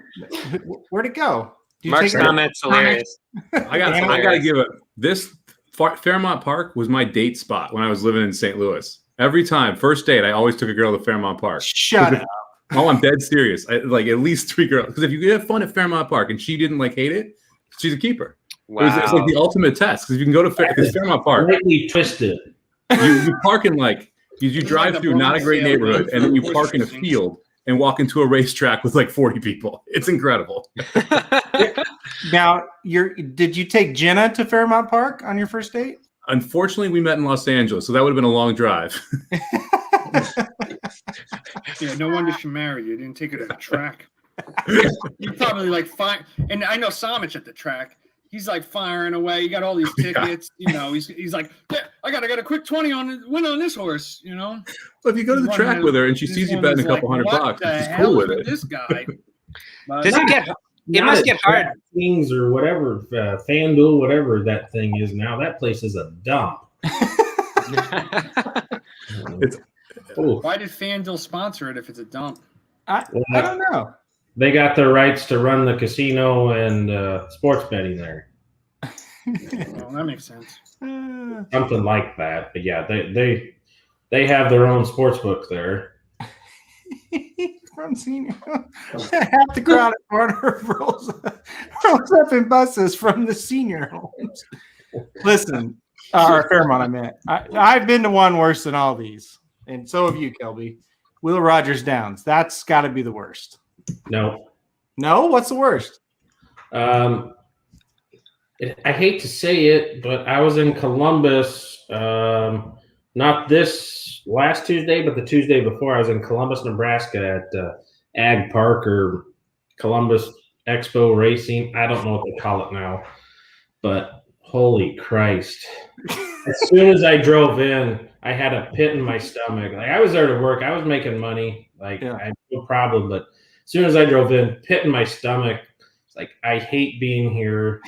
Where'd it go? Mark's comment's hilarious. I got to give it. This Fairmont Park was my date spot when I was living in St. Louis. Every time, first date, I always took a girl to Fairmont Park. Shut up. Oh, I'm dead serious. Like at least 3 girls. Because if you have fun at Fairmont Park and she didn't hate it, she's a keeper. Wow. It's like the ultimate test because you can go to Fairmont Park. Slightly twisted. You park in you drive through not a great neighborhood, and then you park in a field and walk into a racetrack with 40 people. It's incredible. Now, did you take Jenna to Fairmont Park on your first date? Unfortunately, we met in Los Angeles, so that would have been a long drive. Yeah, no wonder she married you. Didn't take her to the track. You probably fine. And I know Samich at the track. He's firing away. You got all these tickets. He's like, yeah, I got a quick 20 win on this horse. Well, if you go to the track with her and she sees you betting a couple $100, she's cool with it. This guy. Does it get? It must get hard. Things or whatever, FanDuel, whatever that thing is now. That place is a dump. Why did FanDuel sponsor it if it's a dump? I don't know. They got the rights to run the casino and sports betting there. Well, that makes sense. Something like that. But yeah, they have their own sports book there. From senior, half the crowd at corner rolls up in buses from the senior homes. Listen, Fairmont, I meant. I've been to one worse than all these, and so have you, Kelby. Will Rogers Downs. That's got to be the worst. No. What's the worst? I hate to say it, but I was in Columbus. Not this last Tuesday, but the Tuesday before. I was in Columbus, Nebraska at Ag Park or Columbus Expo Racing. I don't know what they call it now, but holy Christ. As soon as I drove in, I had a pit in my stomach. I was there to work. I was making money. I had no problem. But as soon as I drove in, pit in my stomach. It's I hate being here.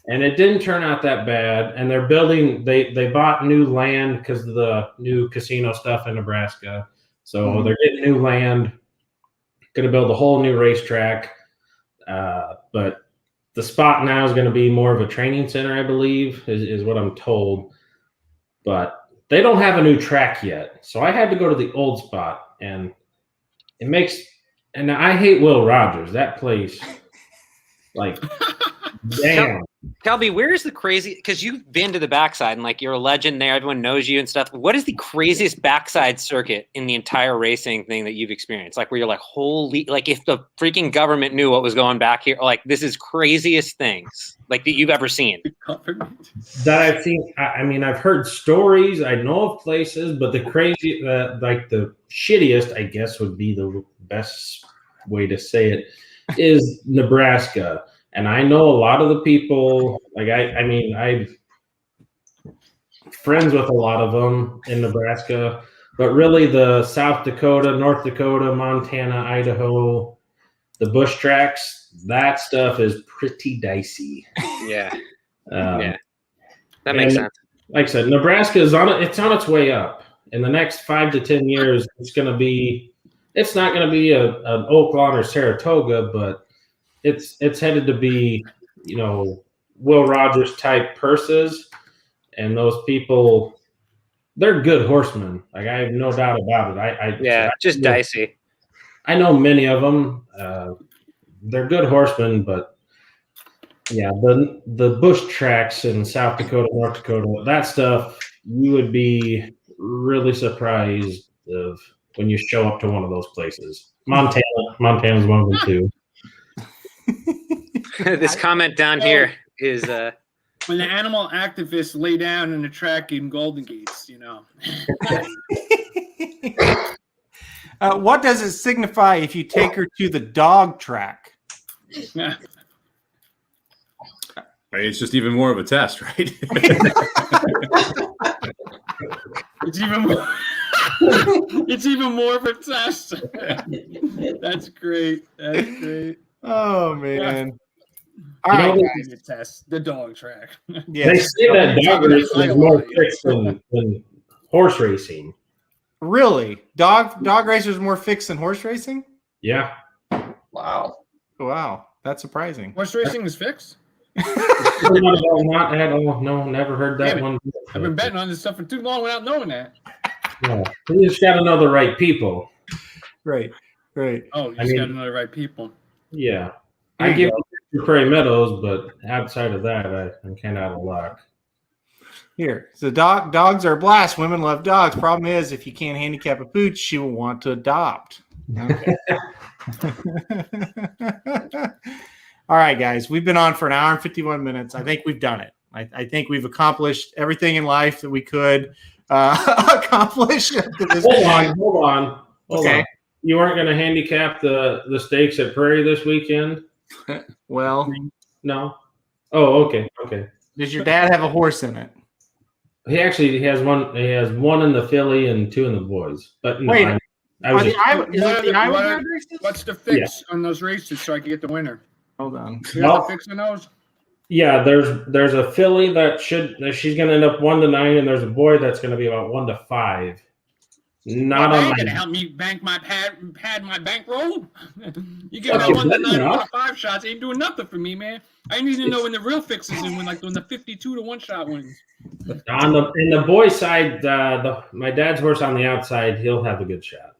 And it didn't turn out that bad. And they're building, they bought new land because of the new casino stuff in Nebraska. So they're getting new land, going to build a whole new racetrack. But the spot now is going to be more of a training center, I believe, is what I'm told. But they don't have a new track yet. So I had to go to the old spot. And it makes, and I hate Will Rogers. That place, like, damn. Kelby, where is the crazy? Because you've been to the backside and like you're a legend there. Everyone knows you and stuff. What is the craziest backside circuit in the entire racing thing that you've experienced? Like where you're like, holy, like if the freaking government knew what was going back here, like this is craziest things like that you've ever seen. That I've seen. I mean, I've heard stories. I know of places, but the crazy, like the shittiest, I guess would be the best way to say it, is Nebraska. And I know a lot of the people, like I mean, I'm friends with a lot of them in Nebraska, but really the South Dakota, North Dakota, Montana, Idaho, the bush tracks, that stuff is pretty dicey. Yeah. Yeah. That makes sense. Like I said, Nebraska is it's on its way up. In the next 5 to 10 years, it's not going to be an Oaklawn or Saratoga, but it's headed to be, Will Rogers type purses, and those people, they're good horsemen. Like I have no doubt about it. Just dicey. I know many of them. They're good horsemen, but yeah, the bush tracks in South Dakota, North Dakota, that stuff, you would be really surprised of when you show up to one of those places. Montana's one of them too. This comment down here is when the animal activists lay down in the track in Golden Gates, What does it signify if you take her to the dog track? It's just even more of a test, right? It's even more. It's even more of a test. That's great. That's great. Oh man! All right, guys. Test the dog track. Yeah. They say that dog racing is more fixed than horse racing. Really? Dog racers are more fixed than horse racing? Yeah. Wow. Wow, that's surprising. Horse racing is fixed? Not at all. No, never heard that one. I've been betting on this stuff for too long without knowing that. Yeah. You just got to know the right people. Right. Oh, you just got to know the right people. Yeah. I give you Prairie Meadows, but outside of that, I'm kind of out of luck. Here, so dogs are a blast. Women love dogs. Problem is, if you can't handicap a pooch, she will want to adopt. Okay. All right, guys, we've been on for an hour and 51 minutes. I think we've done it. I think we've accomplished everything in life that we could accomplish. Hold on. Okay. You weren't going to handicap the stakes at Prairie this weekend? Well, no. Oh, okay. Does your dad have a horse in it? He has one. He has one in the filly and two in the boys. But no, wait, what's the fix on those races so I can get the winner? Hold on. You have the fix on those? Yeah, there's a filly that she's going to end up 1-9, and there's a boy that's going to be about 1-5. Not on going to help me bank my pad my bankroll. You get that 1-9, 1-5 shots ain't doing nothing for me, man. I need to know when the real fixes in when the 52 to 1 shot wins. In the boy side, my dad's horse on the outside, he'll have a good shot.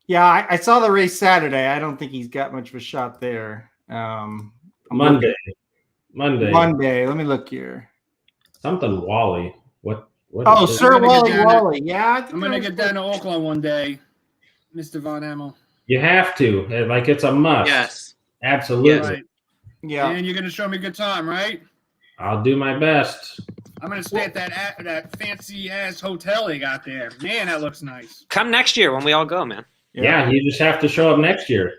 Yeah, I saw the race Saturday. I don't think he's got much of a shot there. Monday. Let me look here. Something Wally. What? Oh, Sir Wally. Yeah, I'm gonna get down to Oakland one day, Mr. Von Hamill. You have to. Like it's a must. Yes. Absolutely. Right. Yeah. And you're gonna show me a good time, right? I'll do my best. I'm gonna stay at that fancy ass hotel they got there. Man, that looks nice. Come next year when we all go, man. Yeah, you just have to show up next year,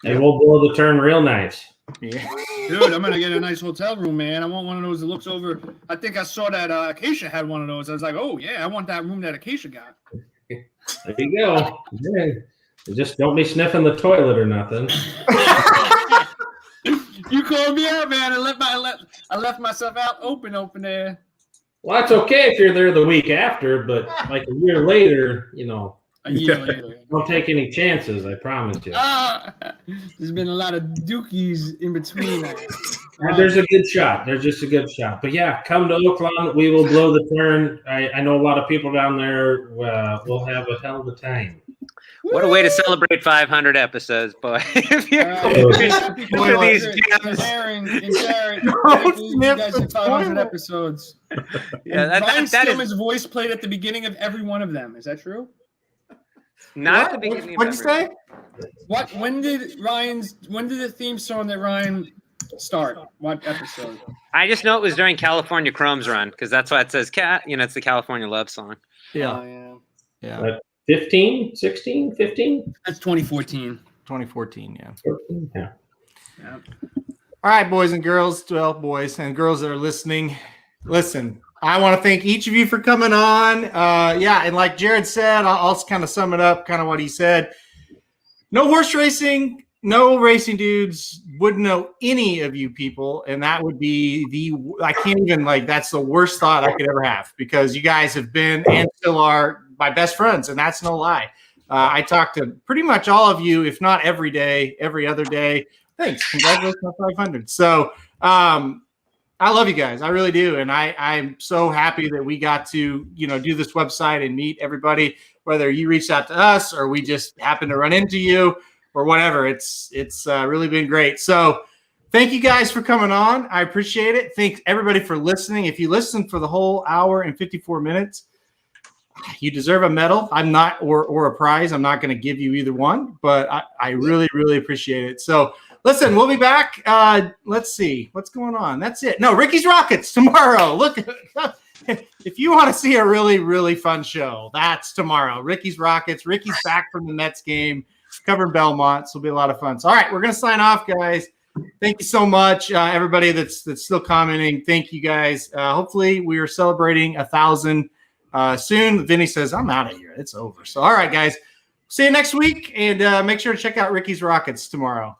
and we'll blow the turn real nice. Yeah. Dude, I'm gonna get a nice hotel room, man. I want one of those that looks over. I think I saw that Acacia had one of those. I was like, oh yeah, I want that room that Acacia got. There you go. Yeah. Just don't be sniffing the toilet or nothing. You called me out, man. I left myself out open there. Well, that's okay if you're there the week after, but like a year later, A year later. Don't take any chances, I promise you. There's been a lot of dookies in between. There's a good shot. There's just a good shot. But yeah, come to Oakland. We will blow the turn. I know a lot of people down there will have a hell of a time. What a way to celebrate 500 episodes, boy. If you're- Happy Look at these 500. gems. Aaron and Jared, Don't I believe you sniff guys the have 500 toilet. episodes. Yeah, And that Ryan is Stillman's voice played at the beginning of every one of them. Is that true? not at the What? beginning. What'd you say? What? When did the theme song that Ryan start? What episode? I just know it was during California Chrome's run because that's why it says cat. It's the California love song. Yeah. Oh, Yeah. 15, 16, 15? That's 2014. 2014. Yeah. 14, yeah. Yeah. All right, boys and girls, well, boys and girls that are listening, listen, I want to thank each of you for coming on. And like Jared said, I'll kind of sum it up, kind of what he said. No horse racing, no racing dudes wouldn't know any of you people, and that would be I can't even, that's the worst thought I could ever have, because you guys have been and still are my best friends, and that's no lie. I talk to pretty much all of you, if not every day, every other day. Thanks. Congratulations on 500. So I love you guys. I really do. And I'm so happy that we got to, do this website and meet everybody, whether you reached out to us or we just happened to run into you or whatever. It's really been great. So thank you guys for coming on. I appreciate it. Thanks everybody for listening. If you listened for the whole hour and 54 minutes, you deserve a medal. I'm not, or a prize. I'm not going to give you either one, but I really, really appreciate it. So listen, we'll be back. Let's see what's going on. That's it. No, Ricky's Rockets tomorrow. Look, if you want to see a really, really fun show, that's tomorrow. Ricky's Rockets. Ricky's back from the Mets game, covering Belmont. So it'll be a lot of fun. So, all right, we're going to sign off, guys. Thank you so much, everybody that's still commenting. Thank you, guys. Hopefully, we are celebrating 1,000 soon. Vinny says, I'm out of here. It's over. So, all right, guys. See you next week, and make sure to check out Ricky's Rockets tomorrow.